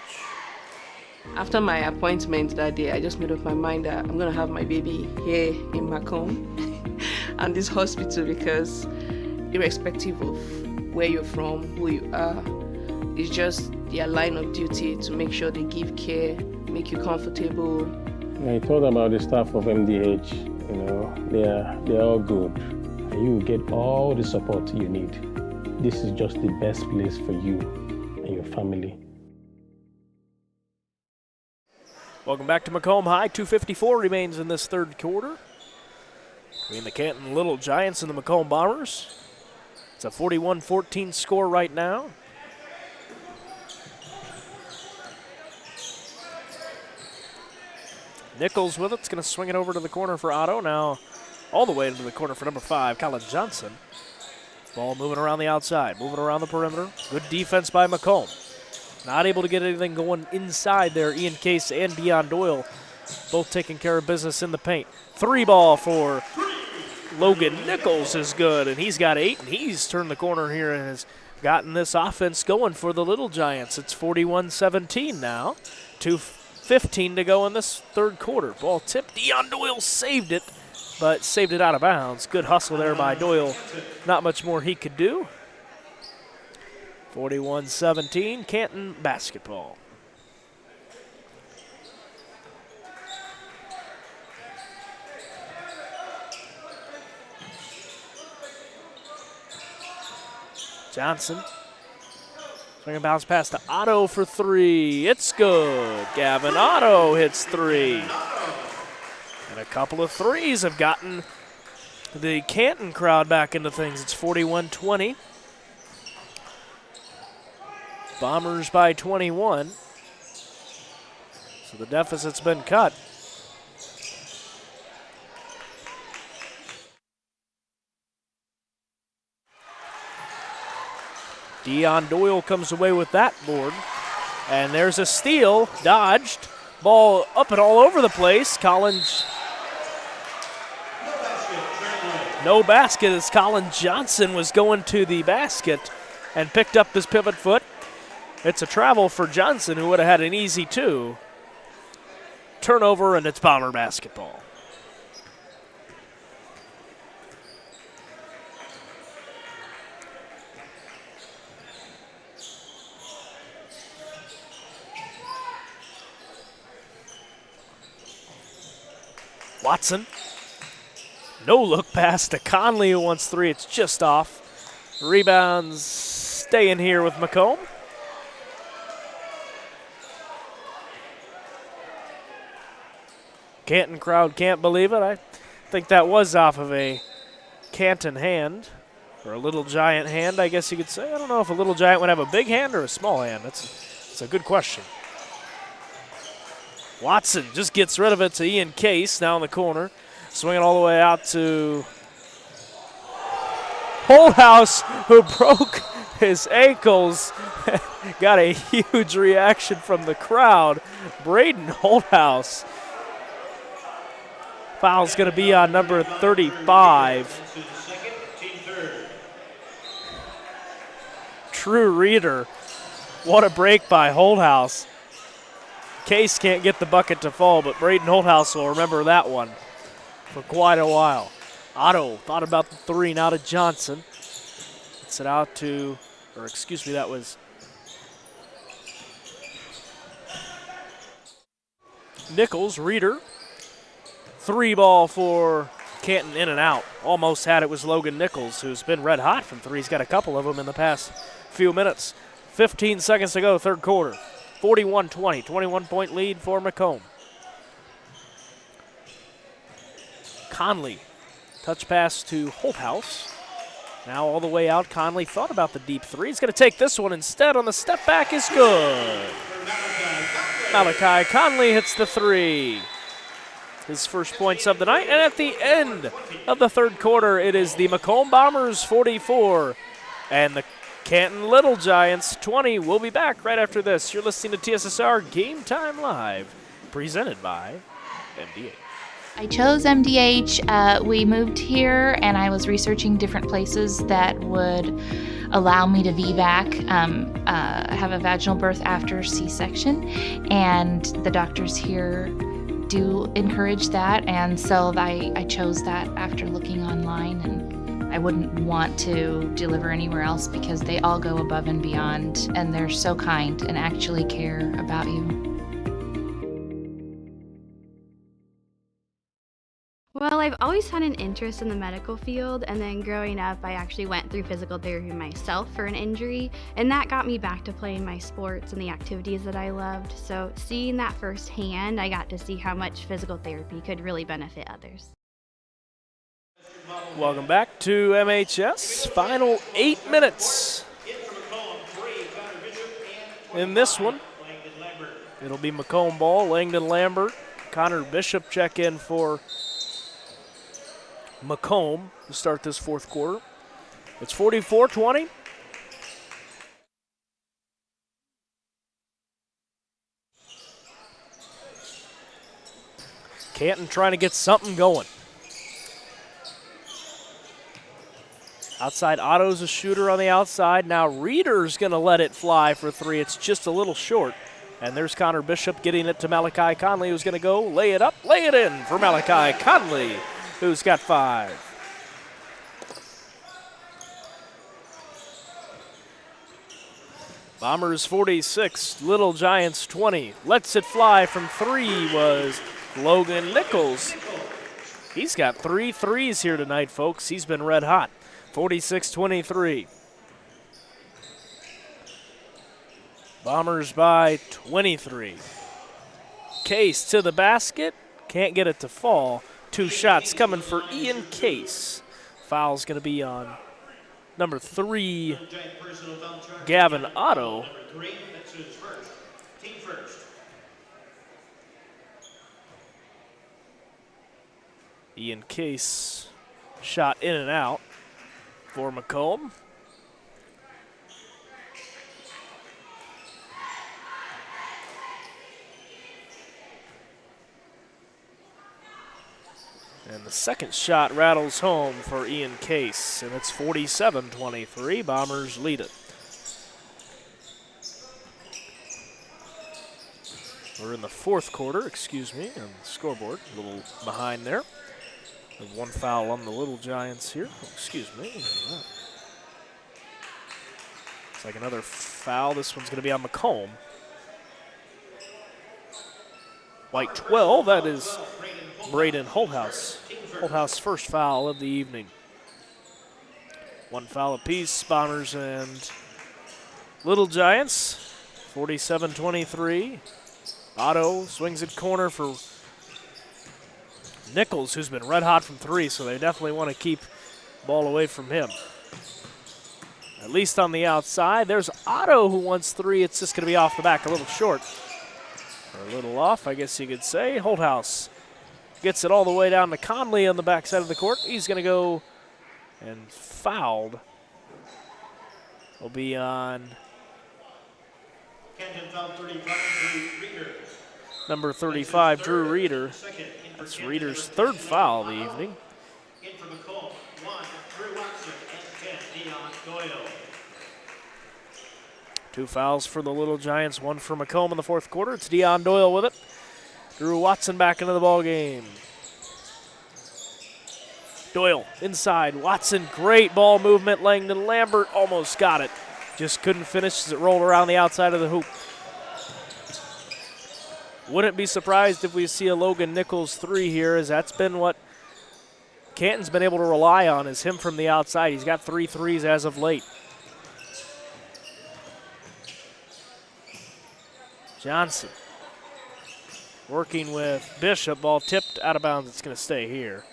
After my appointment that day, I just made up my mind that I'm going to have my baby here in Macomb and this hospital, because irrespective of where you're from, who you are, it's just their line of duty to make sure they give care, make you comfortable. I thought about the staff of MDH. You know, they're all good. And you get all the support you need. This is just the best place for you and your family. Welcome back to Macomb High. 2:54 remains in this third quarter between the Canton Little Giants and the Macomb Bombers. It's a 41-14 score right now. Nichols with it. It's going to swing it over to the corner for Otto. Now all the way into the corner for number 5, Colin Johnson. Ball moving around the outside, moving around the perimeter. Good defense by Macomb. Not able to get anything going inside there. Ian Case and Dion Doyle both taking care of business in the paint. 3 ball for Logan Nichols is good, and he's got 8, and he's turned the corner here and has gotten this offense going for the Little Giants. It's 41-17 now. 2:15 to go in this third quarter. Ball tipped. Dion Doyle saved it, but saved it out of bounds. Good hustle there by Doyle. Not much more he could do. 41-17, Canton basketball. Johnson Swing and bounce pass to Otto for three. It's good. Gavin Otto hits three. And a couple of threes have gotten the Canton crowd back into things. It's 41-20. Bombers by 21. So the deficit's been cut. Dion Doyle comes away with that board. And there's a steal, dodged. Ball up and all over the place. Collins. No basket as Colin Johnson was going to the basket and picked up his pivot foot. It's a travel for Johnson, who would have had an easy two. Turnover, and it's Bomber basketball. Watson. No look pass to Conley, who wants three. It's just off. Rebounds staying here with Macomb. Canton crowd can't believe it. I think that was off of a Canton hand, or a Little Giant hand, I guess you could say. I don't know if a Little Giant would have a big hand or a small hand. That's a good question. Watson just gets rid of it to Ian Case, now in the corner. Swinging all the way out to Holthouse, who broke his ankles. Got a huge reaction from the crowd. Braden Holthouse. Foul's going to be on number 35. True reader. What a break by Holthouse. Case can't get the bucket to fall, but Braden Holthouse will remember that one for quite a while. Otto thought about the three, now to Johnson. Gets it out to, or excuse me, that was Nichols. Reader. Three ball for Canton, in and out. Almost had it, was Logan Nichols, who's been red hot from three. He's got a couple of them in the past few minutes. 15 seconds to go, third quarter. 41-20, 21-point lead for Macomb. Conley, touch pass to Holthouse. Now all the way out, Conley thought about the deep three. He's going to take this one instead on the step back, is good. Malachi Conley hits the three. His first points of the night, and at the end of the third quarter, it is the Macomb Bombers 44 and the Canton Little Giants 20. We'll be back right after this. You're listening to TSSR Game Time Live, presented by MDH. I chose MDH. We moved here, and I was researching different places that would allow me to VBAC. I have a vaginal birth after C-section, and the doctors here do encourage that, and so I chose that after looking online, and I wouldn't want to deliver anywhere else because they all go above and beyond, and they're so kind and actually care about you. Well, I've always had an interest in the medical field, and then growing up, I actually went through physical therapy myself for an injury, and that got me back to playing my sports and the activities that I loved. So seeing that firsthand, I got to see how much physical therapy could really benefit others. Welcome back to MHS. Final 8 minutes in this one. It'll be Macomb ball. Langdon Lambert, Connor Bishop check in for Macomb to start this fourth quarter. It's 44-20. Canton trying to get something going. Outside, Otto's a shooter on the outside. Now Reeder's going to let it fly for three. It's just a little short. And there's Connor Bishop getting it to Malachi Conley, who's going to go lay it up, lay it in for Malachi Conley, who's got 5. Bombers 46, Little Giants 20. Lets it fly from three was Logan Nichols. He's got 3 threes here tonight, folks. He's been red hot. 46-23. Bombers by 23. Case to the basket. Can't get it to fall. 2 shots coming for Ian Case. Foul's going to be on number 3, Gavin Otto. Ian Case shot in and out for Macomb. And the second shot rattles home for Ian Case, and it's 47-23. Bombers lead it. We're in the fourth quarter, excuse me, on the scoreboard. A little behind there. We have 1 foul on the Little Giants here. Excuse me. It's like another foul. This one's going to be on Macomb. White 12, that is Braden Holthouse. Holthouse first foul of the evening. 1 foul apiece, Bombers and Little Giants. 47-23. Otto swings it corner for Nichols, who's been red hot from 3, so they definitely want to keep the ball away from him. At least on the outside. There's Otto who wants 3. It's just going to be off the back, a little short. Or a little off, I guess you could say. Holthouse gets it all the way down to Conley on the backside of the court. He's going to go and fouled. Will be on Canton foul 35, Reader. number 35, Drew Reader. That's Reader's 3rd foul of the evening. In for Macomb, 1, Drew Watson, and 10, Dion Doyle. 2 fouls for the Little Giants, 1 for Macomb in the fourth quarter. It's Dion Doyle with it. Drew Watson back into the ball game. Doyle inside. Watson, great ball movement. Langdon Lambert almost got it. Just couldn't finish as it rolled around the outside of the hoop. Wouldn't be surprised if we see a Logan Nichols 3 here, as that's been what Canton's been able to rely on, is him from the outside. He's got 3 threes as of late. Johnson working with Bishop. Ball tipped out of bounds. It's going to stay here.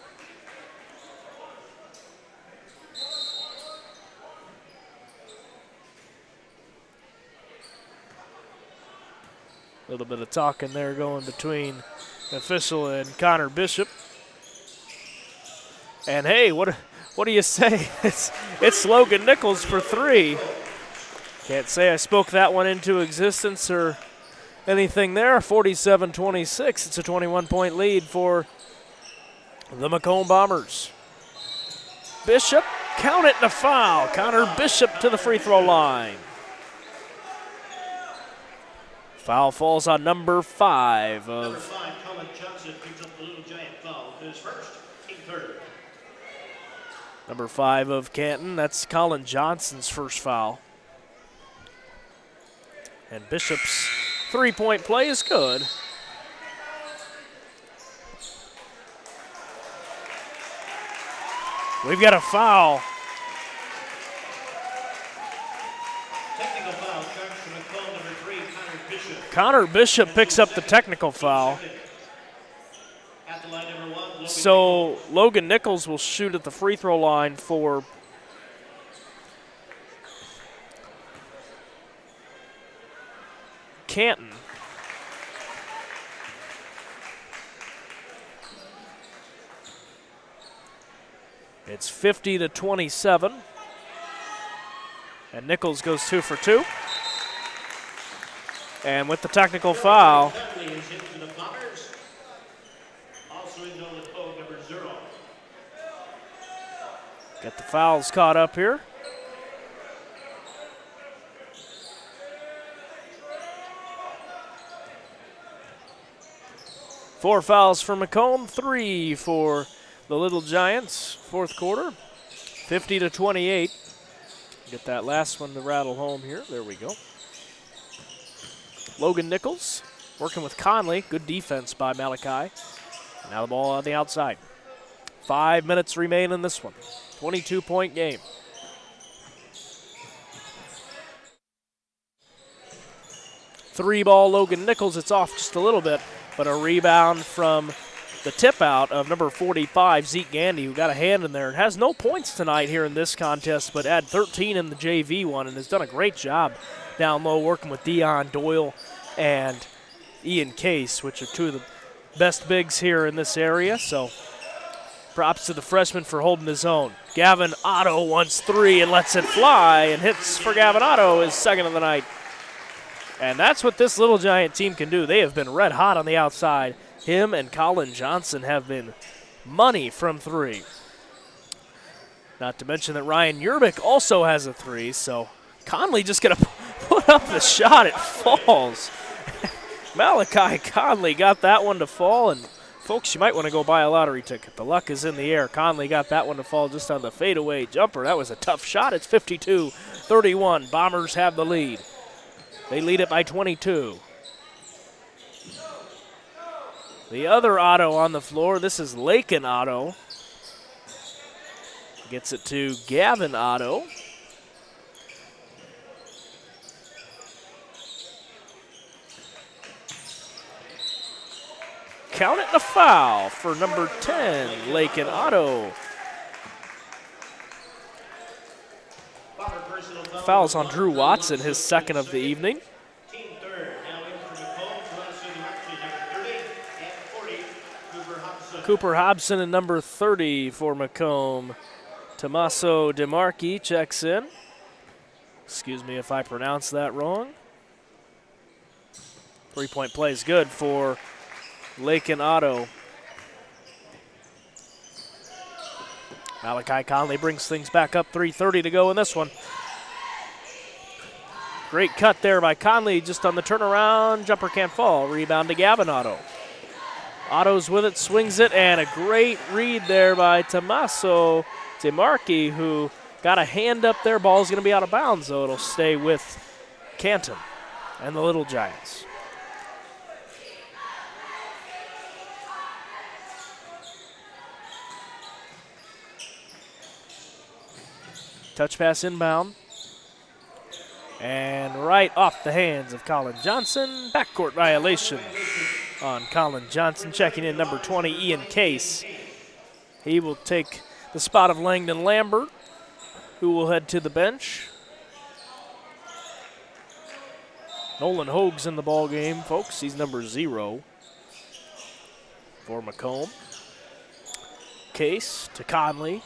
A little bit of talking there going between the official and Connor Bishop. And hey, what do you say? It's Logan Nichols for 3. Can't say I spoke that one into existence or anything there. 47-26. It's a 21-point lead for the Macomb Bombers. Bishop, count it and a foul. Connor Bishop to the free throw line. Foul falls on number 5 of. Number 5, Colin Johnson picks up the Little Giant foul, his first, team 3rd. Number 5 of Canton. That's Colin Johnson's first foul. And Bishop's 3-point play is good. We've got a foul. Technical foul charged to Macomb, number 3, Connor Bishop. Connor Bishop picks up the technical foul. At the line, number 1, So Logan Nichols will shoot at the free throw line for Canton. It's 50-27. And Nichols goes 2 for 2. And with the technical foul, get the fouls caught up here. Four fouls for Macomb, 3 for the Little Giants. Fourth quarter, 50-28. Get that last one to rattle home here. There we go. Logan Nichols working with Conley. Good defense by Malachi. Now the ball on the outside. 5 minutes remain in this one. 22-point game. 3 ball, Logan Nichols. It's off just a little bit, but a rebound from the tip out of number 45, Zeke Gandy, who got a hand in there and has no points tonight here in this contest, but had 13 in the JV one and has done a great job down low working with Dion Doyle and Ian Case, which are two of the best bigs here in this area. So props to the freshman for holding his own. Gavin Otto wants 3 and lets it fly, and hits for Gavin Otto, his second of the night. And that's what this Little Giant team can do. They have been red hot on the outside. Him and Colin Johnson have been money from 3. Not to mention that Ryan Yerbick also has a 3, so Conley just going to put up the shot. It falls. Malachi Conley got that one to fall, and folks, you might want to go buy a lottery ticket. The luck is in the air. Conley got that one to fall just on the fadeaway jumper. That was a tough shot. It's 52-31. Bombers have the lead. They lead it by 22. The other Otto on the floor, this is Lakin Otto. Gets it to Gavin Otto. Count it, a foul for number 10, Lakin Otto. Fouls on Drew Watson, his second of the evening. Cooper Hobson and number 30 for Macomb. Tommaso DeMarchi checks in. Excuse me if I pronounce that wrong. 3-point play is good for Lakin Otto. Malachi Conley brings things back up, 3:30 to go in this one. Great cut there by Conley, just on the turnaround. Jumper can't fall. Rebound to Gavin Otto. Otto's with it, swings it, and a great read there by Tommaso DeMarchi, who got a hand up there. Ball's going to be out of bounds, though. It'll stay with Canton and the Little Giants. Touch pass inbound. And right off the hands of Colin Johnson. Backcourt violation on Colin Johnson. Checking in number 20, Ian Case. He will take the spot of Langdon Lambert, who will head to the bench. Nolan Hogue's in the ball game, folks. He's number 0 for Macomb. Case to Conley.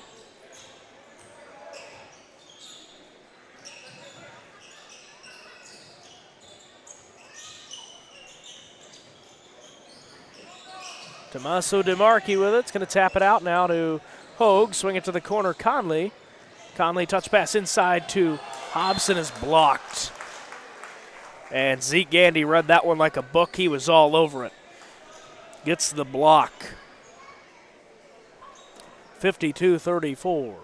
Tommaso DeMarchi with it. It's going to tap it out now to Hogue. Swing it to the corner, Conley. Conley touch pass inside to Hobson is blocked. And Zeke Gandy read that one like a book. He was all over it. Gets the block. 52-34.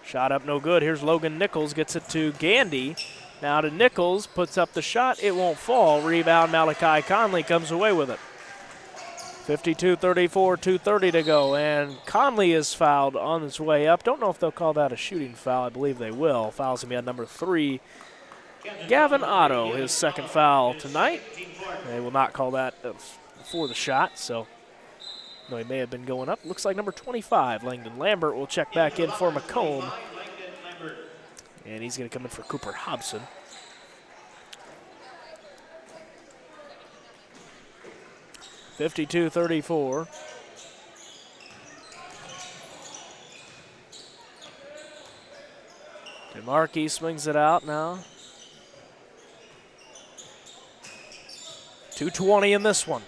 Shot up no good. Here's Logan Nichols. Gets it to Gandy. Now to Nichols, puts up the shot, it won't fall. Rebound, Malachi Conley comes away with it. 52-34, 2:30 to go, and Conley is fouled on his way up. Don't know if they'll call that a shooting foul. I believe they will. Foul's going to be on number 3, Gavin Otto, his second foul tonight. They will not call that before the shot, so no, he may have been going up. Looks like number 25, Langdon Lambert, will check back in for Macomb. And he's going to come in for Cooper Hobson. (52-34). DeMarchi swings it out now. 2:20 in this one.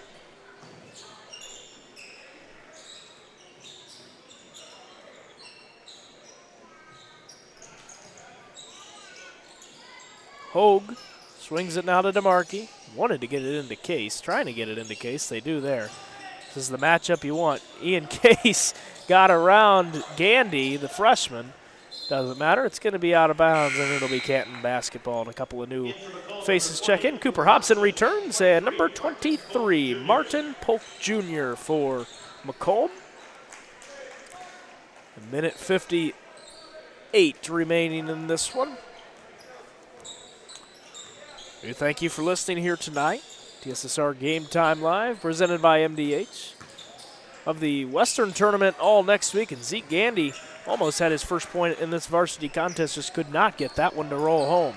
Hogue swings it now to DeMarchi. Wanted to get it into Case, trying to get it into Case. They do there. This is the matchup you want. Ian Case got around Gandy, the freshman. Doesn't matter. It's going to be out of bounds, and it'll be Canton basketball, and a couple of new faces check in. Cooper Hobson returns, and number 23, Martin Polk Jr. for Macomb. 1:50 8 remaining in this one. We thank you for listening here tonight. TSSR Game Time Live, presented by MDH. Of the Western Tournament all next week, and Zeke Gandy almost had his first point in this varsity contest, just could not get that one to roll home.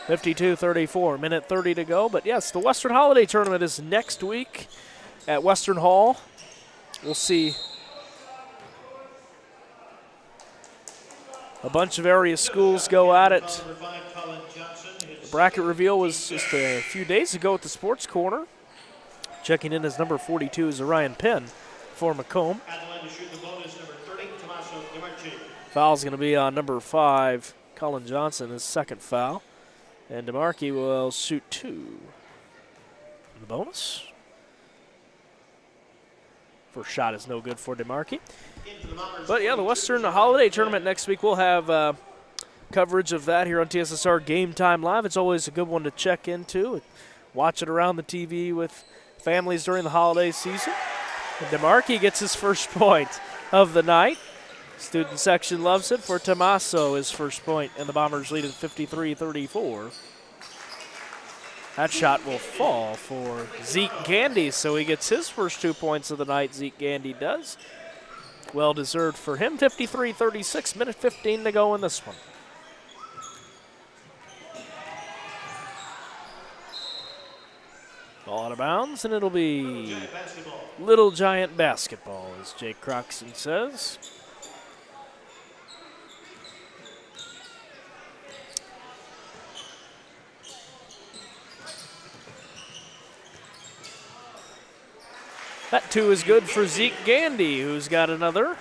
52-34, minute 30 to go. But yes, the Western Holiday Tournament is next week at Western Hall. We'll see a bunch of area schools go at it. The bracket reveal was just a few days ago at the Sports Corner. Checking in as number 42 is Orion Penn for Macomb. Foul's going to be on number 5, Colin Johnson, his second foul. And DeMarkey will shoot 2. The bonus. First shot is no good for DeMarkey. But yeah, the Western Holiday Tournament next week, we'll have coverage of that here on TSSR Game Time Live. It's always a good one to check into. Watch it around the TV with families during the holiday season. And DeMarkey gets his first point of the night. Student section loves it for Tommaso, his first point, and the Bombers lead at 53-34. That shot will fall for Zeke Gandy, so he gets his first 2 points of the night, Zeke Gandy does. Well deserved for him, 53-36, minute 15 to go in this one. Ball out of bounds, and it'll be Little Giant basketball, as Jake Croxton says. That 2 is good for Zeke Gandy, who's got another.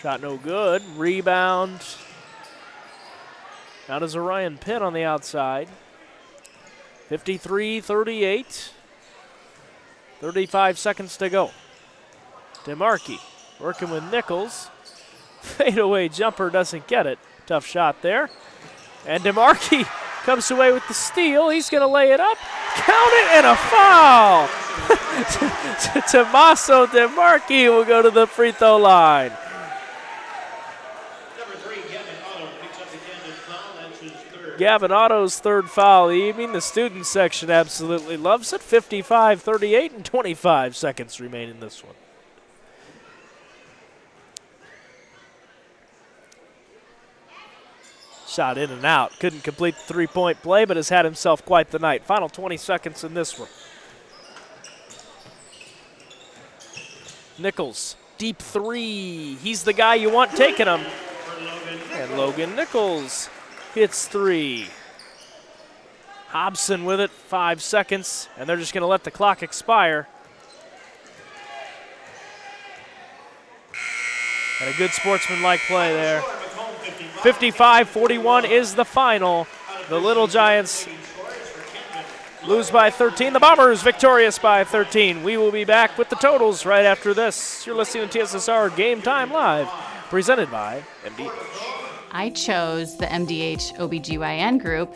Shot no good. Rebound. Now does Orion Penn on the outside. 53-38. 35 seconds to go. DeMarkey working with Nichols. Fadeaway jumper, doesn't get it. Tough shot there. And DeMarkey comes away with the steal. He's going to lay it up. Count it, and a foul. Tommaso DeMarkey will go to the free throw line. Gavin Otto's third foul of the evening. The student section absolutely loves it. 55-38 and 25 seconds remain in this one. Shot in and out. Couldn't complete the three-point play, but has had himself quite the night. Final 20 seconds in this one. Nichols, deep three. He's the guy you want taking him. And Logan Nichols hits 3. Hobson with it, 5 seconds, and they're just going to let the clock expire. And a good sportsmanlike play there. 55-41 is the final. The Little Giants lose by 13. The Bombers victorious by 13. We will be back with the totals right after this. You're listening to TSSR Game Time Live, presented by MDH. I chose the MDH OBGYN group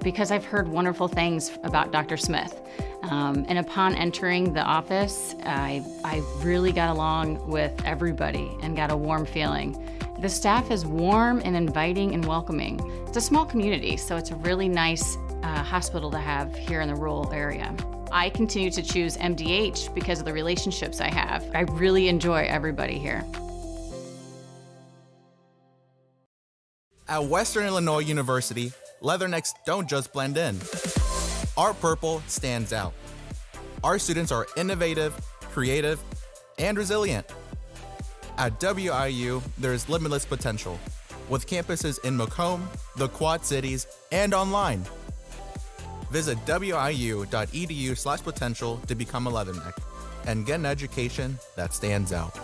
because I've heard wonderful things about Dr. Smith. And upon entering the office, I really got along with everybody and got a warm feeling. The staff is warm and inviting and welcoming. It's a small community, so it's a really nice hospital to have here in the rural area. I continue to choose MDH because of the relationships I have. I really enjoy everybody here. At Western Illinois University, leathernecks don't just blend in. Our purple stands out. Our students are innovative, creative, and resilient. At WIU, there's limitless potential, with campuses in Macomb, the Quad Cities, and online. Visit wiu.edu/potential to become a leatherneck and get an education that stands out.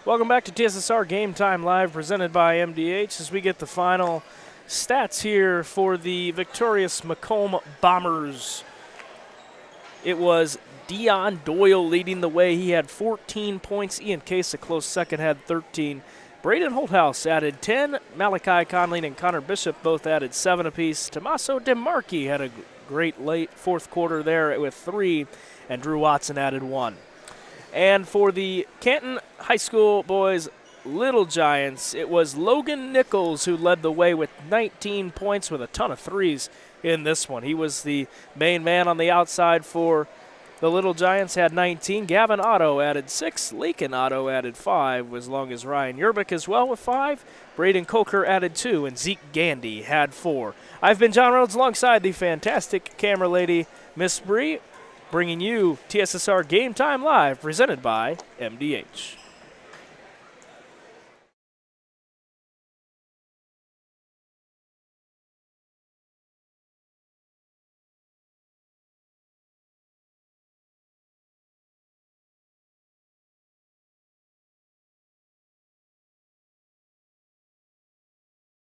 Welcome back to TSSR Game Time Live, presented by MDH, as we get the final stats here for the victorious Macomb Bombers. It was Dion Doyle leading the way. He had 14 points. Ian Case, a close second, had 13. Braden Holthouse added 10. Malachi Conley and Connor Bishop both added 7 apiece. Tommaso DeMarchi had a great late fourth quarter there with 3, and Drew Watson added 1. And for the Canton High School boys Little Giants, it was Logan Nichols who led the way with 19 points with a ton of threes in this one. He was the main man on the outside for the Little Giants, had 19. Gavin Otto added 6. Lakin Otto added 5, as long as Ryan Yerbick as well with 5. Braden Coker added 2, and Zeke Gandy had 4. I've been John Reynolds alongside the fantastic camera lady, Miss Bree, bringing you TSSR Game Time Live, presented by MDH.